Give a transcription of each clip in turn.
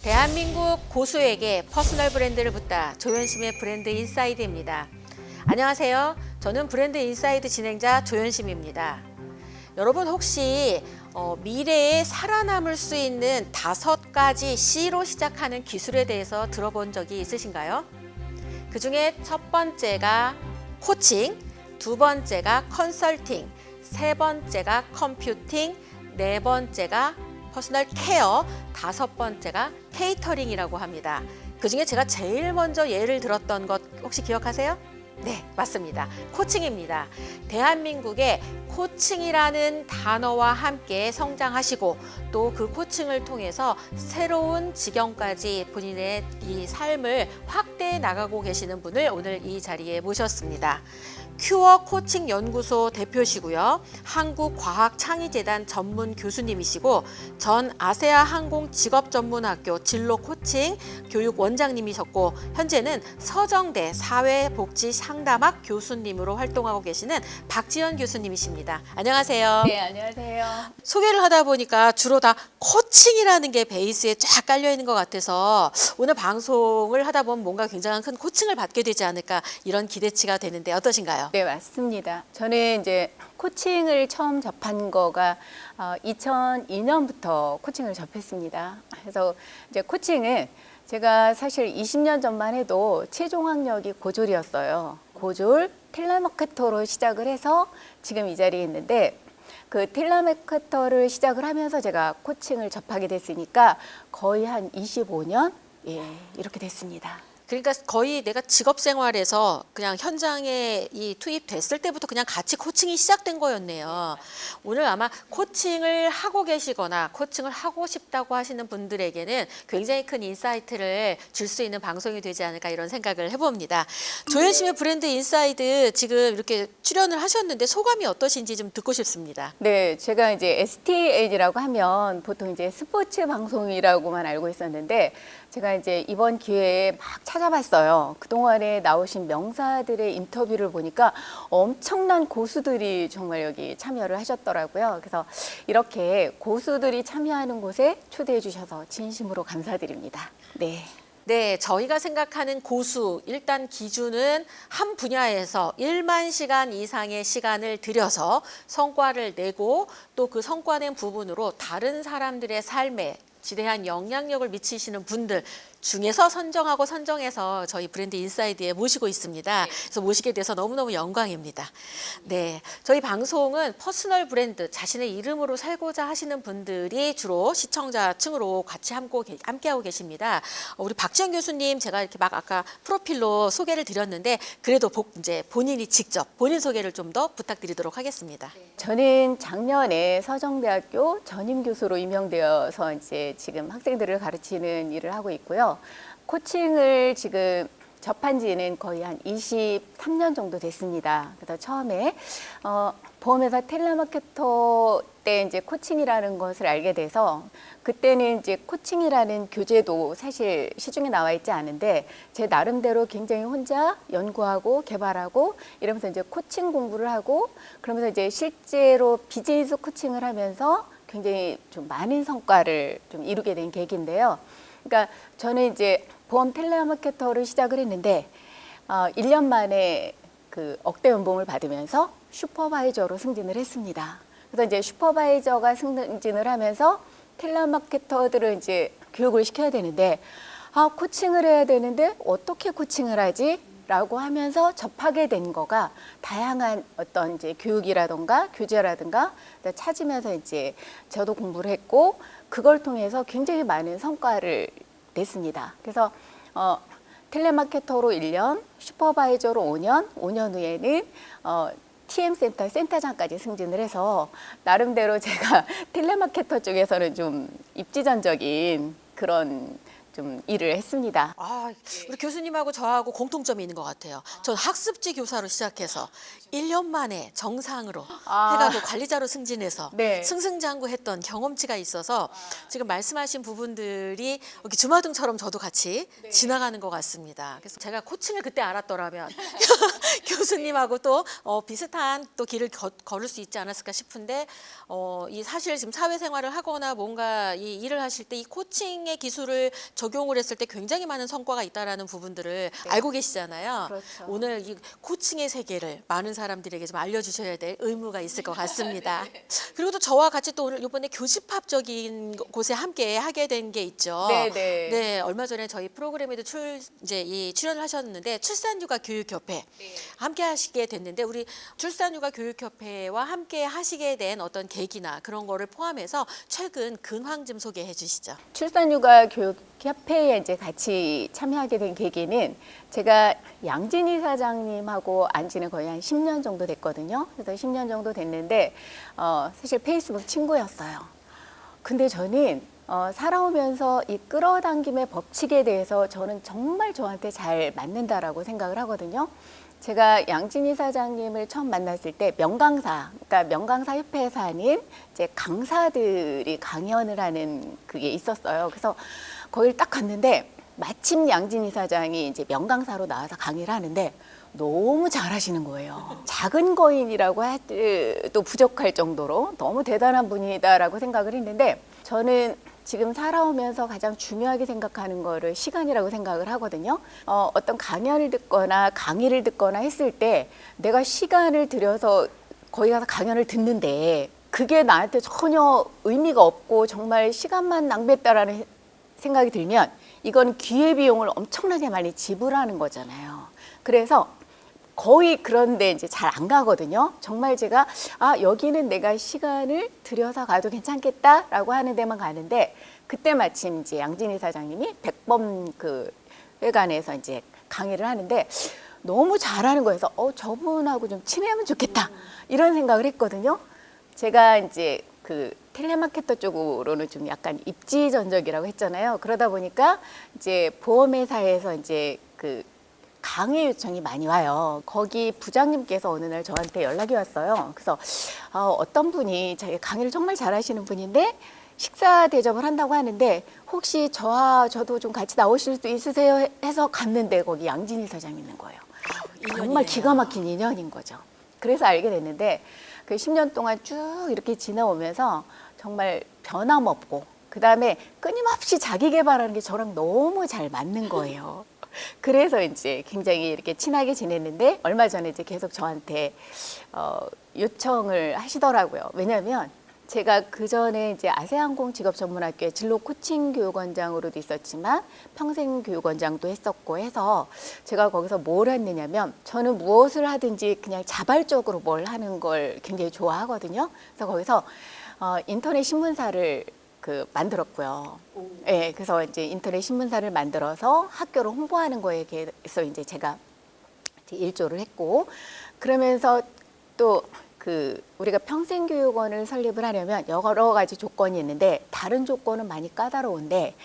대한민국 고수에게 퍼스널 브랜드를 묻다 조현심의 브랜드 인사이드입니다. 안녕하세요. 저는 브랜드 인사이드 진행자 조현심입니다. 여러분 혹시 미래에 살아남을 수 있는 5가지 C로 시작하는 기술에 대해서 들어본 적이 있으신가요? 그 중에 첫 번째가 코칭, 두 번째가 컨설팅, 세 번째가 컴퓨팅, 네 번째가 퍼스널 케어, 다섯 번째가 케이터링이라고 합니다. 그 중에 제가 제일 먼저 예를 들었던 것 혹시 기억하세요? 네, 맞습니다. 코칭입니다. 대한민국에 코칭이라는 단어와 함께 성장하시고 또 그 코칭을 통해서 새로운 지경까지 본인의 이 삶을 확대해 나가고 계시는 분을 오늘 이 자리에 모셨습니다. 큐어 코칭 연구소 대표시고요. 한국과학창의재단 전문 교수님이시고 전 아세아 항공 직업전문학교 진로 코칭 교육 원장님이셨고 현재는 서정대 사회복지상담학 교수님으로 활동하고 계시는 박지연 교수님이십니다. 안녕하세요. 네, 안녕하세요. 소개를 하다 보니까 주로 다 코칭이라는 게 베이스에 쫙 깔려 있는 것 같아서 오늘 방송을 하다 보면 뭔가 굉장한 큰 코칭을 받게 되지 않을까 이런 기대치가 되는데 어떠신가요? 네, 맞습니다. 저는 이제 코칭을 처음 접한 거가 2002년부터 코칭을 접했습니다. 그래서 이제 코칭은 제가 사실 20년 전만 해도 최종 학력이 고졸이었어요. 고졸 텔레마케터로 시작을 해서 지금 이 자리에 있는데 그 텔레마케터를 시작을 하면서 제가 코칭을 접하게 됐으니까 거의 한 25년 이렇게 됐습니다. 그러니까 거의 내가 직업 생활에서 그냥 현장에 투입됐을 때부터 그냥 같이 코칭이 시작된 거였네요. 오늘 아마 코칭을 하고 계시거나 코칭을 하고 싶다고 하시는 분들에게는 굉장히 큰 인사이트를 줄 수 있는 방송이 되지 않을까 이런 생각을 해봅니다. 조현심의 브랜드 인사이드 지금 이렇게 출연을 하셨는데 소감이 어떠신지 좀 듣고 싶습니다. 네, 제가 이제 STN이라고 하면 보통 이제 스포츠 방송이라고만 알고 있었는데 제가 이제 이번 기회에 막 찾아봤어요. 그동안에 나오신 명사들의 인터뷰를 보니까 엄청난 고수들이 정말 여기 참여를 하셨더라고요. 그래서 이렇게 고수들이 참여하는 곳에 초대해 주셔서 진심으로 감사드립니다. 네. 네, 저희가 생각하는 고수 일단 기준은 한 분야에서 1만 시간 이상의 시간을 들여서 성과를 내고 또 그 성과 낸 부분으로 다른 사람들의 삶에 지대한 영향력을 미치시는 분들 중에서 선정하고 선정해서 저희 브랜드 인사이드에 모시고 있습니다. 그래서 모시게 돼서 너무너무 영광입니다. 네, 저희 방송은 퍼스널 브랜드, 자신의 이름으로 살고자 하시는 분들이 주로 시청자층으로 같이 함께하고 계십니다. 우리 박지연 교수님 제가 이렇게 막 아까 프로필로 소개를 드렸는데 그래도 이제 본인이 직접 본인 소개를 좀 더 부탁드리도록 하겠습니다. 저는 작년에 서정대학교 전임 교수로 임명되어서 이제 지금 학생들을 가르치는 일을 하고 있고요. 코칭을 지금 접한 지는 거의 한 23년 정도 됐습니다. 그래서 처음에 보험회사 텔레마케터 때 이제 코칭이라는 것을 알게 돼서 그때는 이제 코칭이라는 교재도 사실 시중에 나와 있지 않은데 제 나름대로 굉장히 혼자 연구하고 개발하고 이러면서 이제 코칭 공부를 하고 그러면서 이제 실제로 비즈니스 코칭을 하면서 굉장히 좀 많은 성과를 좀 이루게 된 계기인데요. 그러니까 저는 이제 보험 텔레마케터를 시작을 했는데 1년 만에 그 억대 연봉을 받으면서 슈퍼바이저로 승진을 했습니다. 그래서 이제 슈퍼바이저가 승진을 하면서 텔레마케터들을 이제 교육을 시켜야 되는데 코칭을 해야 되는데 어떻게 코칭을 하지? 라고 하면서 접하게 된 거가 다양한 어떤 이제 교육이라던가 교재라든가 찾으면서 이제 저도 공부를 했고 그걸 통해서 굉장히 많은 성과를 냈습니다. 그래서 텔레마케터로 1년, 슈퍼바이저로 5년, 5년 후에는 TM센터 센터장까지 승진을 해서 나름대로 제가 텔레마케터 쪽에서는 좀 입지전적인 그런 좀 일을 했습니다. 아, 우리 교수님하고 저하고 공통점이 있는 것 같아요. 전 학습지 교사로 시작해서 1년 만에 정상으로 해가고 관리자로 승진해서 네. 승승장구했던 경험치가 있어서 지금 말씀하신 부분들이 이렇게 주마등처럼 저도 같이 지나가는 것 같습니다. 그래서 제가 코칭을 그때 알았더라면 교수님하고 또 비슷한 또 길을 걸을 수 있지 않았을까 싶은데 이 사실 지금 사회생활을 하거나 뭔가 이 일을 하실 때 이 코칭의 기술을 적용을 했을 때 굉장히 많은 성과가 있다라는 부분들을 알고 계시잖아요. 그렇죠. 오늘 이 코칭의 세계를 많은 사람들에게 좀 알려주셔야 될 의무가 있을 것 같습니다. 그리고 또 저와 같이 또 오늘 이번에 교집합적인 곳에 함께 하게 된 게 있죠. 네네. 네, 얼마 전에 저희 프로그램에도 출연을 하셨는데 출산육아 교육협회 함께 하시게 됐는데 우리 출산육아 교육협회와 함께 하시게 된 어떤 계기나 그런 거를 포함해서 최근 근황 좀 소개해 주시죠. 출산육아 교육협회에 이제 같이 참여하게 된 계기는 제가 양진희 사장님하고 안 지는 거의 한 10년 정도 됐거든요. 그래서 10년 정도 됐는데 사실 페이스북 친구였어요. 근데 저는 살아오면서 이 끌어당김의 법칙에 대해서 저는 정말 저한테 잘 맞는다라고 생각을 하거든요. 제가 양진희 사장님을 처음 만났을 때 명강사, 그러니까 명강사 협회에서 하는 이제 강사들이 강연을 하는 그게 있었어요. 그래서 거기를 딱 갔는데 마침 양진희 사장이 이제 명강사로 나와서 강의를 하는데 너무 잘하시는 거예요. 작은 거인이라고 해도 부족할 정도로 너무 대단한 분이다라고 생각을 했는데 저는 지금 살아오면서 가장 중요하게 생각하는 거를 시간이라고 생각을 하거든요. 어떤 강연을 듣거나 강의를 듣거나 했을 때 내가 시간을 들여서 거기 가서 강연을 듣는데 그게 나한테 전혀 의미가 없고 정말 시간만 낭비했다라는 생각이 들면 이건 기회비용을 엄청나게 많이 지불하는 거잖아요. 그래서 거의 그런데 이제 잘 안 가거든요. 정말 제가 여기는 내가 시간을 들여서 가도 괜찮겠다라고 하는 데만 가는데 그때 마침 이제 양진희 사장님이 백범 그 회관에서 이제 강의를 하는데 너무 잘하는 거여서 저분하고 좀 친해하면 좋겠다 이런 생각을 했거든요. 제가 이제 그 텔레마케터 쪽으로는 좀 약간 입지전적이라고 했잖아요. 그러다 보니까 이제 보험회사에서 이제 그 강의 요청이 많이 와요. 거기 부장님께서 어느 날 저한테 연락이 왔어요. 그래서 어떤 분이 자기 강의를 정말 잘하시는 분인데 식사 대접을 한다고 하는데 혹시 저도 좀 같이 나오실 수 있으세요? 해서 갔는데 거기 양진희 사장이 있는 거예요. 정말 기가 막힌 인연인 거죠. 그래서 알게 됐는데 그 10년 동안 쭉 이렇게 지나오면서 정말 변함없고 그다음에 끊임없이 자기 개발하는 게 저랑 너무 잘 맞는 거예요. 그래서 이제 굉장히 이렇게 친하게 지냈는데 얼마 전에 이제 계속 저한테 요청을 하시더라고요. 왜냐하면 제가 그 전에 이제 아세안공 직업전문학교의 진로 코칭 교육원장으로도 있었지만 평생 교육원장도 했었고 해서 제가 거기서 뭘 했느냐면 저는 무엇을 하든지 그냥 자발적으로 뭘 하는 걸 굉장히 좋아하거든요. 그래서 거기서 인터넷 신문사를 만들었고요. 예, 그래서 이제 인터넷 신문사를 만들어서 학교를 홍보하는 거에 대해서 이제 제가 일조를 했고 그러면서 또 우리가 평생교육원을 설립을 하려면 여러 가지 조건이 있는데 다른 조건은 많이 까다로운데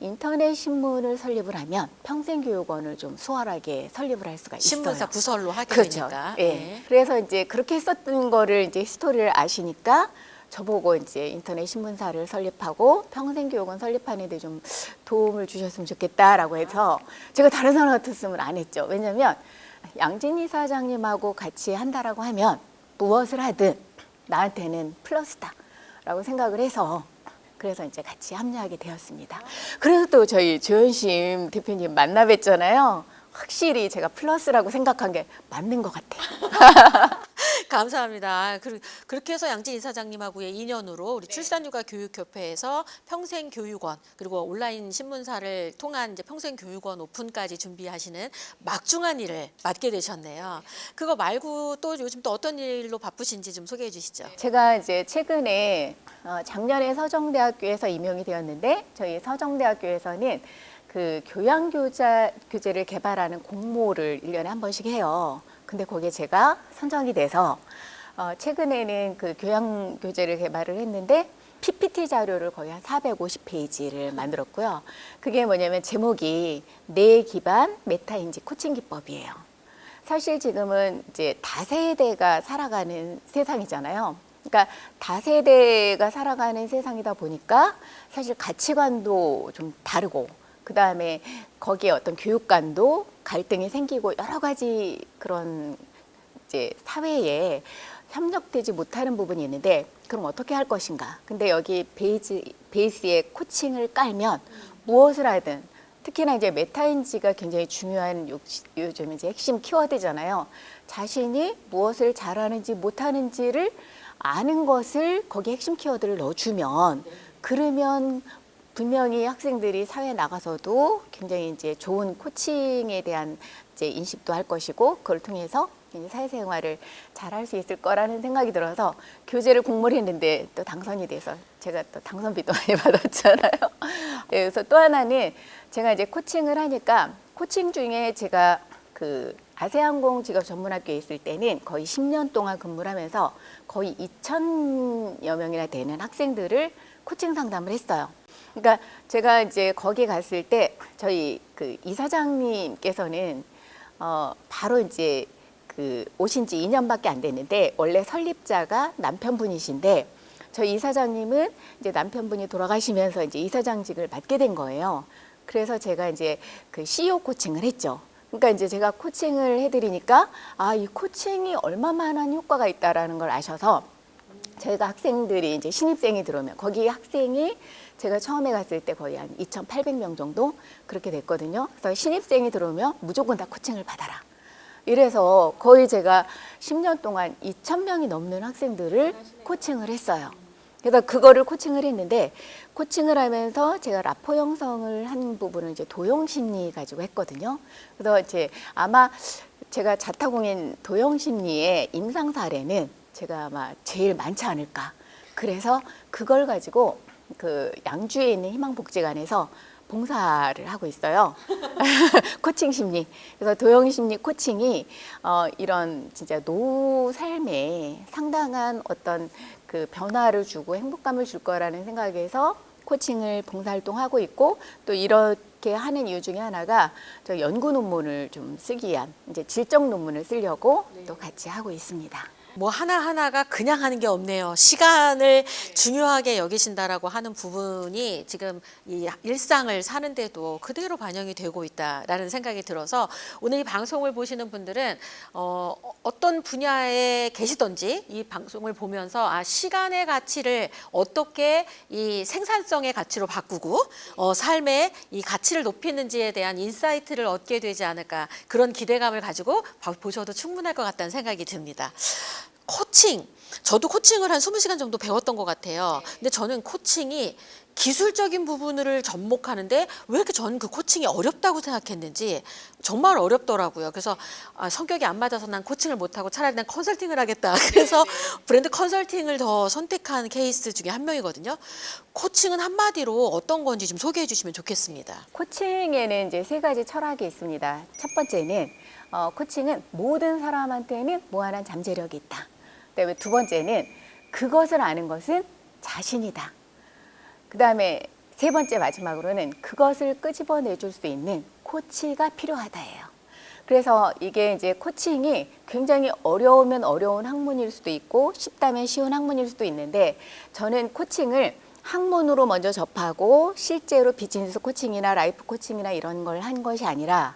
인터넷 신문을 설립을 하면 평생교육원을 좀 수월하게 설립을 할 수가 있어요. 신문사 부설로 하게 그렇죠. 되니까. 예. 네. 그래서 이제 그렇게 했었던 거를 이제 스토리를 아시니까 저보고 이제 인터넷 신문사를 설립하고 평생교육원 설립하는 데 좀 도움을 주셨으면 좋겠다라고 해서 제가 다른 사람 같았으면 안 했죠. 왜냐하면 양진희 사장님하고 같이 한다라고 하면 무엇을 하든 나한테는 플러스다라고 생각을 해서 그래서 이제 같이 합류하게 되었습니다. 그래서 또 저희 조현심 대표님 만나 뵀잖아요. 확실히 제가 플러스라고 생각한 게 맞는 것 같아요. 감사합니다. 그렇게 해서 양진희 사장님하고의 인연으로 우리 출산육아 교육협회에서 평생교육원 그리고 온라인 신문사를 통한 이제 평생교육원 오픈까지 준비하시는 막중한 일을 맡게 되셨네요. 그거 말고 또 요즘 또 어떤 일로 바쁘신지 좀 소개해 주시죠. 제가 이제 최근에 작년에 서정대학교에서 임용이 되었는데 저희 서정대학교에서는 그 교양교재를 개발하는 공모를 1년에 한 번씩 해요. 근데 거기에 제가 선정이 돼서 최근에는 그 교양교재를 개발을 했는데 PPT 자료를 거의 한 450페이지를 만들었고요. 그게 뭐냐면 제목이 뇌 기반 메타인지 코칭 기법이에요. 사실 지금은 이제 다세대가 살아가는 세상이잖아요. 그러니까 다세대가 살아가는 세상이다 보니까 사실 가치관도 좀 다르고 그다음에 거기에 어떤 교육관도 갈등이 생기고 여러 가지 그런 이제 사회에 협력되지 못하는 부분이 있는데 그럼 어떻게 할 것인가? 근데 여기 베이스에 코칭을 깔면 무엇을 하든 특히나 이제 메타인지가 굉장히 중요한 요즘 이제 핵심 키워드잖아요. 자신이 무엇을 잘하는지 못하는지를 아는 것을 거기 핵심 키워드를 넣어주면 그러면 분명히 학생들이 사회에 나가서도 굉장히 이제 좋은 코칭에 대한 이제 인식도 할 것이고 그걸 통해서 사회생활을 잘 할 수 있을 거라는 생각이 들어서 교재를 공모를 했는데 또 당선이 돼서 제가 또 당선비도 많이 받았잖아요. 네, 그래서 또 하나는 제가 이제 코칭을 하니까 코칭 중에 제가 그 아세안공 직업전문학교에 있을 때는 거의 10년 동안 근무를 하면서 거의 2,000여 명이나 되는 학생들을 코칭 상담을 했어요. 그러니까 제가 이제 거기 갔을 때 저희 그 이사장님께서는 바로 이제 그 오신 지 2년밖에 안 됐는데 원래 설립자가 남편분이신데 저희 이사장님은 이제 남편분이 돌아가시면서 이제 이사장직을 맡게 된 거예요. 그래서 제가 이제 그 CEO 코칭을 했죠. 그러니까 이제 제가 코칭을 해드리니까 이 코칭이 얼마만한 효과가 있다라는 걸 아셔서 저희가 학생들이 이제 신입생이 들어오면 거기 학생이 제가 처음에 갔을 때 거의 한 2,800명 정도 그렇게 됐거든요. 그래서 신입생이 들어오면 무조건 다 코칭을 받아라. 이래서 거의 제가 10년 동안 2,000명이 넘는 학생들을 코칭을 했어요. 그래서 그거를 코칭을 했는데 코칭을 하면서 제가 라포 형성을 한 부분을 이제 도형심리 가지고 했거든요. 그래서 이제 아마 제가 자타공인 도형심리의 임상 사례는 제가 아마 제일 많지 않을까. 그래서 그걸 가지고 그 양주에 있는 희망복지관에서 봉사를 하고 있어요. 코칭 심리. 그래서 도형 심리 코칭이 이런 진짜 노후 삶에 상당한 어떤 그 변화를 주고 행복감을 줄 거라는 생각에서 코칭을 봉사활동하고 있고 또 이렇게 하는 이유 중에 하나가 저 연구 논문을 좀 쓰기 위한 이제 질적 논문을 쓰려고 또 같이 하고 있습니다. 뭐 하나하나가 그냥 하는 게 없네요. 시간을 중요하게 여기신다라고 하는 부분이 지금 이 일상을 사는데도 그대로 반영이 되고 있다라는 생각이 들어서 오늘 이 방송을 보시는 분들은 어떤 분야에 계시던지 이 방송을 보면서 시간의 가치를 어떻게 이 생산성의 가치로 바꾸고 삶의 이 가치를 높이는지에 대한 인사이트를 얻게 되지 않을까 그런 기대감을 가지고 보셔도 충분할 것 같다는 생각이 듭니다. 코칭, 저도 코칭을 한 20시간 정도 배웠던 것 같아요. 근데 저는 코칭이 기술적인 부분을 접목하는데 왜 이렇게 저는 그 코칭이 어렵다고 생각했는지 정말 어렵더라고요. 그래서 성격이 안 맞아서 난 코칭을 못하고 차라리 난 컨설팅을 하겠다. 그래서 브랜드 컨설팅을 더 선택한 케이스 중에 한 명이거든요. 코칭은 한마디로 어떤 건지 좀 소개해 주시면 좋겠습니다. 코칭에는 이제 세 가지 철학이 있습니다. 첫 번째는 코칭은 모든 사람한테는 무한한 잠재력이 있다. 그다음에 두 번째는 그것을 아는 것은 자신이다. 그다음에 세 번째 마지막으로는 그것을 끄집어내줄 수 있는 코치가 필요하다예요. 그래서 이게 이제 코칭이 굉장히 어려우면 어려운 학문일 수도 있고 쉽다면 쉬운 학문일 수도 있는데 저는 코칭을 학문으로 먼저 접하고 실제로 비즈니스 코칭이나 라이프 코칭이나 이런 걸 한 것이 아니라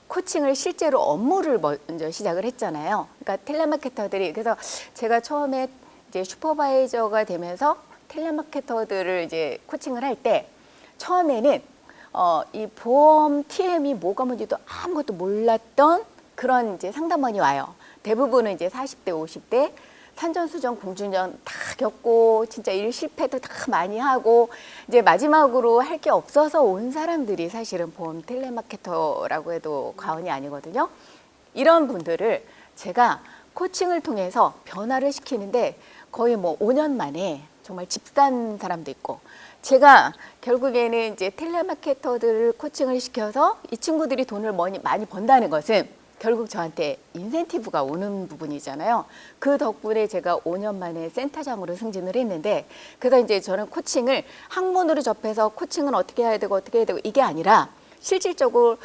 코칭을 실제로 업무를 먼저 시작을 했잖아요. 그러니까 텔레마케터들이 그래서 제가 처음에 이제 슈퍼바이저가 되면서 텔레마케터들을 이제 코칭을 할 때 처음에는 이 보험 TM이 뭐가 뭔지도 아무것도 몰랐던 그런 이제 상담원이 와요. 대부분은 이제 40대, 50대 산전수전, 공중전 다 겪고 진짜 일 실패도 다 많이 하고 이제 마지막으로 할 게 없어서 온 사람들이 사실은 보험 텔레마케터라고 해도 과언이 아니거든요. 이런 분들을 제가 코칭을 통해서 변화를 시키는데 거의 뭐 5년 만에 정말 집산 사람도 있고 제가 결국에는 이제 텔레마케터들을 코칭을 시켜서 이 친구들이 돈을 많이 번다는 것은 결국 저한테 인센티브가 오는 부분이잖아요. 그 덕분에 제가 5년 만에 센터장으로 승진을 했는데, 그래서 이제 저는 코칭을 학문으로 접해서 코칭은 어떻게 해야 되고 어떻게 해야 되고 이게 아니라 실질적으로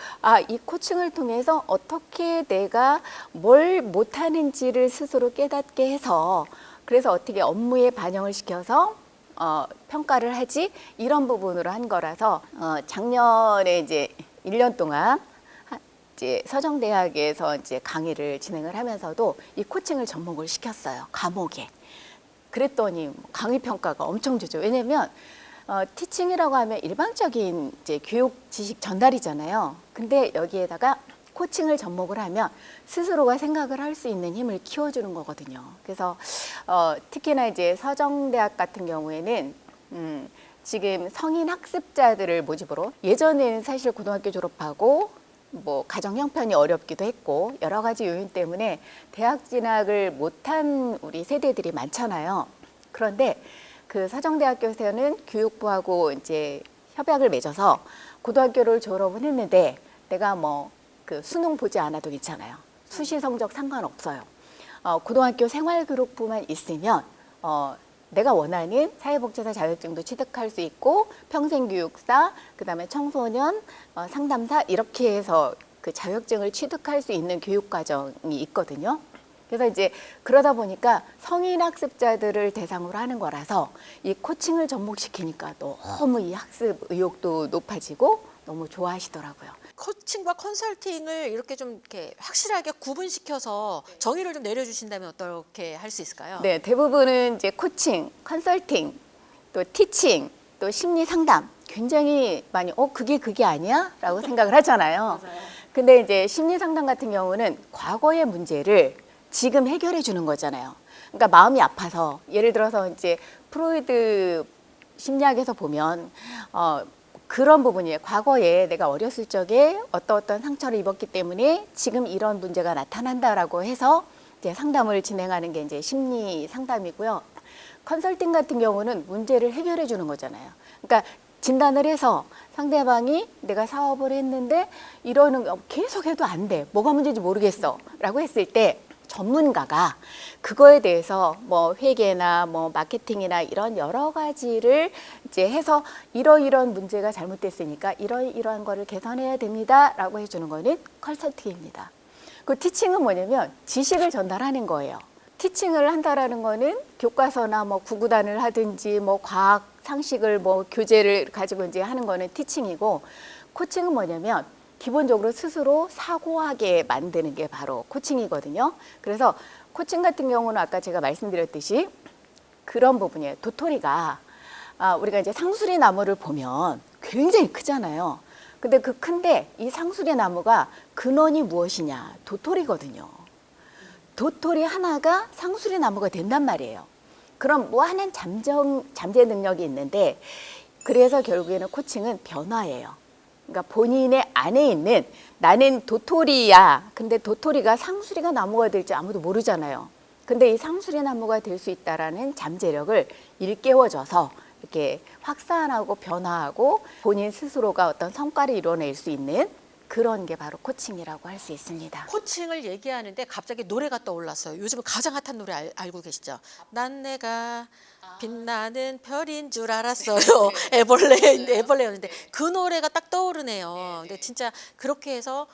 이 코칭을 통해서 어떻게 내가 뭘 못하는지를 스스로 깨닫게 해서, 그래서 어떻게 업무에 반영을 시켜서 평가를 하지, 이런 부분으로 한 거라서 작년에 이제 1년 동안 이제 서정대학에서 이제 강의를 진행을 하면서도 이 코칭을 접목을 시켰어요, 과목에. 그랬더니 강의 평가가 엄청 좋죠. 왜냐면 티칭이라고 하면 일반적인 이제 교육 지식 전달이잖아요. 근데 여기에다가 코칭을 접목을 하면 스스로가 생각을 할 수 있는 힘을 키워주는 거거든요. 그래서 특히나 이제 서정대학 같은 경우에는 지금 성인 학습자들을 모집으로, 예전에는 사실 고등학교 졸업하고 뭐 가정 형편이 어렵기도 했고 여러 가지 요인 때문에 대학 진학을 못한 우리 세대들이 많잖아요. 그런데 그 서정대학교에서는 교육부하고 이제 협약을 맺어서 고등학교를 졸업은 했는데 내가 뭐 그 수능 보지 않아도 괜찮아요. 수시 성적 상관없어요. 고등학교 생활교육부만 있으면 내가 원하는 사회복지사 자격증도 취득할 수 있고 평생교육사, 그다음에 청소년 상담사 이렇게 해서 그 자격증을 취득할 수 있는 교육과정이 있거든요. 그래서 이제 그러다 보니까 성인 학습자들을 대상으로 하는 거라서 이 코칭을 접목시키니까 너무 이 학습 의욕도 높아지고 너무 좋아하시더라고요. 코칭과 컨설팅을 이렇게 좀 이렇게 확실하게 구분시켜서 정의를 좀 내려주신다면 어떻게 할 수 있을까요? 네, 대부분은 이제 코칭, 컨설팅, 또 티칭, 또 심리 상담 굉장히 많이 그게 아니야? 라고 생각을 하잖아요. 근데 이제 심리 상담 같은 경우는 과거의 문제를 지금 해결해 주는 거잖아요. 그러니까 마음이 아파서, 예를 들어서 이제 프로이드 심리학에서 보면 그런 부분이에요. 과거에 내가 어렸을 적에 어떤 상처를 입었기 때문에 지금 이런 문제가 나타난다라고 해서 이제 상담을 진행하는 게 이제 심리 상담이고요. 컨설팅 같은 경우는 문제를 해결해 주는 거잖아요. 그러니까 진단을 해서 상대방이 내가 사업을 했는데 이러는 계속 해도 안 돼. 뭐가 문제인지 모르겠어. 라고 했을 때 전문가가 그거에 대해서 뭐 회계나 뭐 마케팅이나 이런 여러 가지를 이제 해서 이러이러한 문제가 잘못됐으니까 이러이러한 거를 개선해야 됩니다라고 해주는 거는 컨설팅입니다. 그 티칭은 뭐냐면 지식을 전달하는 거예요. 티칭을 한다라는 거는 교과서나 뭐 구구단을 하든지 뭐 과학 상식을 뭐 교재를 가지고 이제 하는 거는 티칭이고, 코칭은 뭐냐면 기본적으로 스스로 사고하게 만드는 게 바로 코칭이거든요. 그래서 코칭 같은 경우는 아까 제가 말씀드렸듯이 그런 부분이에요. 도토리가 우리가 이제 상수리 나무를 보면 굉장히 크잖아요. 근데 그 큰데 이 상수리 나무가 근원이 무엇이냐? 도토리거든요. 도토리 하나가 상수리 나무가 된단 말이에요. 그럼 뭐 하는 잠재 능력이 있는데, 그래서 결국에는 코칭은 변화예요. 그러니까 본인의 안에 있는 나는 도토리야. 근데 도토리가 상수리가 나무가 될지 아무도 모르잖아요. 근데 이 상수리 나무가 될 수 있다라는 잠재력을 일깨워줘서 이렇게 확산하고 변화하고 본인 스스로가 어떤 성과를 이뤄낼 수 있는 그런 게 바로 코칭이라고 할 수 있습니다. 코칭을 얘기하는데 갑자기 노래가 떠올랐어요. 요즘 가장 핫한 노래 알고 계시죠? 난 내가 빛나는 별인 줄 알았어요. 애벌레였는데 그 노래가 딱 떠오르네요. 근데 진짜 그렇게 해서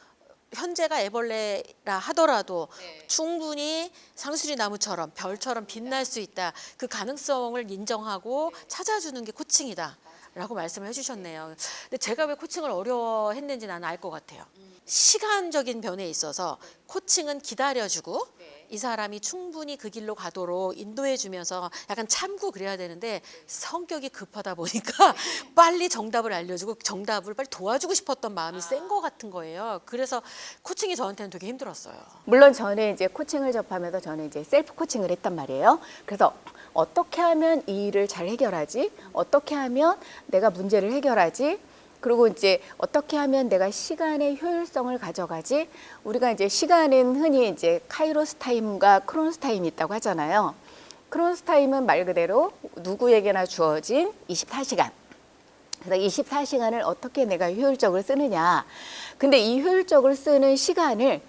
현재가 애벌레라 하더라도 충분히 상수리 나무처럼 별처럼 빛날 수 있다. 그 가능성을 인정하고 찾아주는 게 코칭이다. 라고 말씀을 해주셨네요. 근데 제가 왜 코칭을 어려워했는지 나는 알 것 같아요. 시간적인 면에 있어서 코칭은 기다려주고 이 사람이 충분히 그 길로 가도록 인도해주면서 약간 참고 그래야 되는데 성격이 급하다 보니까 빨리 정답을 알려주고 정답을 빨리 도와주고 싶었던 마음이 센 것 같은 거예요. 그래서 코칭이 저한테는 되게 힘들었어요. 물론 저는 이제 코칭을 접하면서 저는 이제 셀프 코칭을 했단 말이에요. 그래서 어떻게 하면 이 일을 잘 해결하지? 어떻게 하면 내가 문제를 해결하지? 그리고 이제 어떻게 하면 내가 시간의 효율성을 가져가지? 우리가 이제 시간은 흔히 이제 카이로스 타임과 크로노스 타임이 있다고 하잖아요. 크로노스 타임은 말 그대로 누구에게나 주어진 24시간. 그래서 24시간을 어떻게 내가 효율적으로 쓰느냐. 근데 이 효율적으로 쓰는 시간을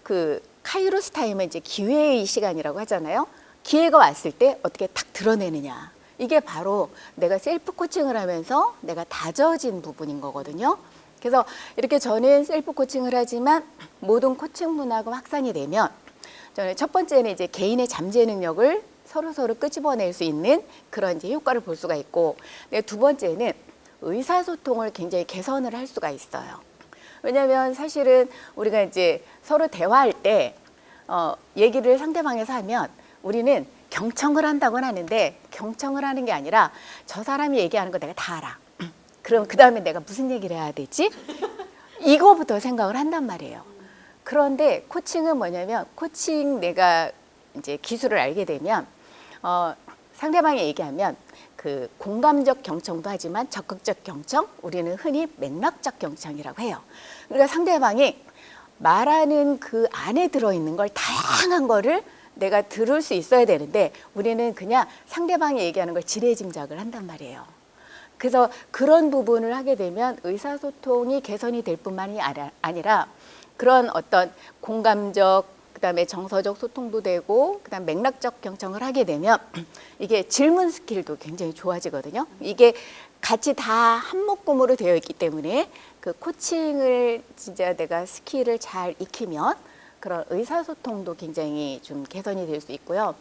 그 카이로스 타임은 이제 기회의 시간이라고 하잖아요. 기회가 왔을 때 어떻게 탁 드러내느냐. 이게 바로 내가 셀프 코칭을 하면서 내가 다져진 부분인 거거든요. 그래서 이렇게 저는 셀프 코칭을 하지만 모든 코칭 문화가 확산이 되면 저는 첫 번째는 이제 개인의 잠재 능력을 서로 끄집어낼 수 있는 그런 이제 효과를 볼 수가 있고, 두 번째는 의사소통을 굉장히 개선을 할 수가 있어요. 왜냐하면 사실은 우리가 이제 서로 대화할 때 얘기를 상대방에서 하면 우리는 경청을 한다고는 하는데 경청을 하는 게 아니라 저 사람이 얘기하는 거 내가 다 알아. 그럼 그 다음에 내가 무슨 얘기를 해야 되지? 이거부터 생각을 한단 말이에요. 그런데 코칭은 뭐냐면 코칭 내가 이제 기술을 알게 되면 상대방이 얘기하면 그 공감적 경청도 하지만 적극적 경청, 우리는 흔히 맥락적 경청이라고 해요. 그러니까 상대방이 말하는 그 안에 들어있는 걸 다양한 거를 내가 들을 수 있어야 되는데 우리는 그냥 상대방이 얘기하는 걸 지레짐작을 한단 말이에요. 그래서 그런 부분을 하게 되면 의사소통이 개선이 될 뿐만이 아니라 그런 어떤 공감적, 그다음에 정서적 소통도 되고 그다음 맥락적 경청을 하게 되면 이게 질문 스킬도 굉장히 좋아지거든요. 이게 같이 다 한묶음으로 되어 있기 때문에 그 코칭을 진짜 내가 스킬을 잘 익히면 그런 의사소통도 굉장히 좀 개선이 될 수 있고요.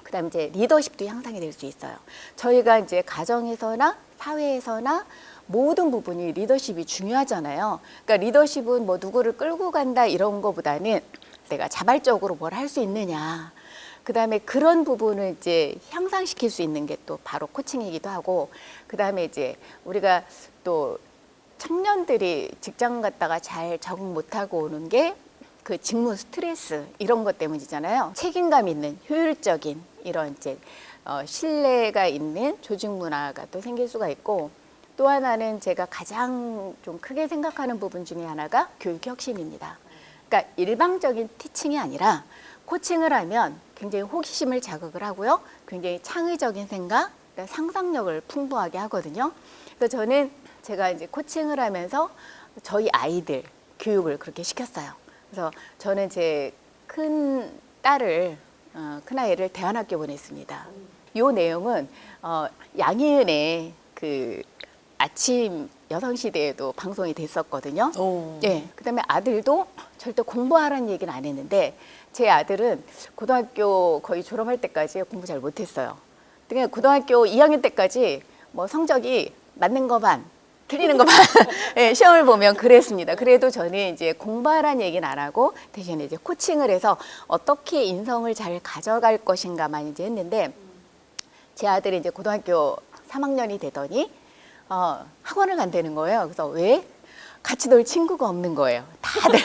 그다음에 이제 리더십도 향상이 될 수 있어요. 저희가 이제 가정에서나 사회에서나 모든 부분이 리더십이 중요하잖아요. 그러니까 리더십은 뭐 누구를 끌고 간다 이런 거보다는 내가 자발적으로 뭘 할 수 있느냐. 그다음에 그런 부분을 이제 향상시킬 수 있는 게 또 바로 코칭이기도 하고, 그다음에 이제 우리가 또 청년들이 직장 갔다가 잘 적응 못하고 오는 게 그 직무 스트레스 이런 것 때문이잖아요. 책임감 있는 효율적인 이런 이제 신뢰가 있는 조직 문화가 또 생길 수가 있고, 또 하나는 제가 가장 좀 크게 생각하는 부분 중에 하나가 교육 혁신입니다. 그러니까 일방적인 티칭이 아니라 코칭을 하면 굉장히 호기심을 자극을 하고요. 굉장히 창의적인 생각, 상상력을 풍부하게 하거든요. 그래서 저는 제가 이제 코칭을 하면서 저희 아이들 교육을 그렇게 시켰어요. 그래서 저는 제 큰 딸을, 큰아이를 대안학교 보냈습니다. 이 내용은 양희은의 그 아침 여성시대에도 방송이 됐었거든요. 네, 그다음에 아들도 절대 공부하라는 얘기는 안 했는데 제 아들은 고등학교 거의 졸업할 때까지 공부 잘 못했어요. 그러니까 고등학교 2학년 때까지 뭐 성적이 맞는 거 반, 틀리는 거 반, 네, 시험을 보면 그랬습니다. 그래도 저는 이제 공부하라는 얘기는 안 하고 대신에 이제 코칭을 해서 어떻게 인성을 잘 가져갈 것인가만 이제 했는데, 제 아들이 이제 고등학교 3학년이 되더니 학원을 간다는 거예요. 그래서 왜? 같이 놀 친구가 없는 거예요. 다들.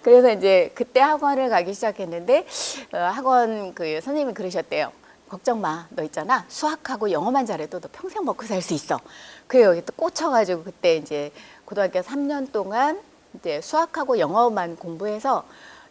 그래서 이제 그때 학원을 가기 시작했는데 학원 그 선생님이 그러셨대요. 걱정 마. 너 있잖아. 수학하고 영어만 잘해도 너 평생 먹고 살 수 있어. 그래요. 여기 또 꽂혀가지고 그때 이제 고등학교 3년 동안 이제 수학하고 영어만 공부해서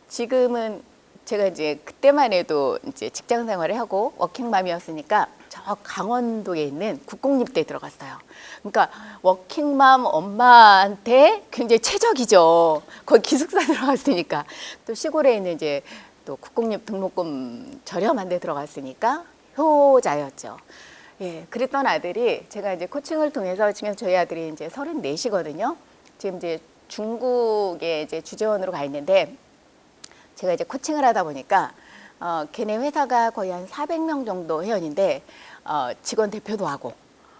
지금은 제가 이제 그때만 해도 이제 직장 생활을 하고 워킹맘이었으니까 저 강원도에 있는 국공립대에 들어갔어요. 그러니까 워킹맘 엄마한테 굉장히 최적이죠. 거기 기숙사 들어갔으니까. 또 시골에 있는 이제 또 국공립 등록금 저렴한 데 들어갔으니까 효자였죠. 예, 그랬던 아들이 제가 이제 코칭을 통해서 지금 저희 아들이 이제 34이거든요. 지금 이제 중국에 이제 주재원으로 가 있는데 제가 이제 코칭을 하다 보니까 걔네 회사가 거의 한 400명 정도 회원인데 직원 대표도 하고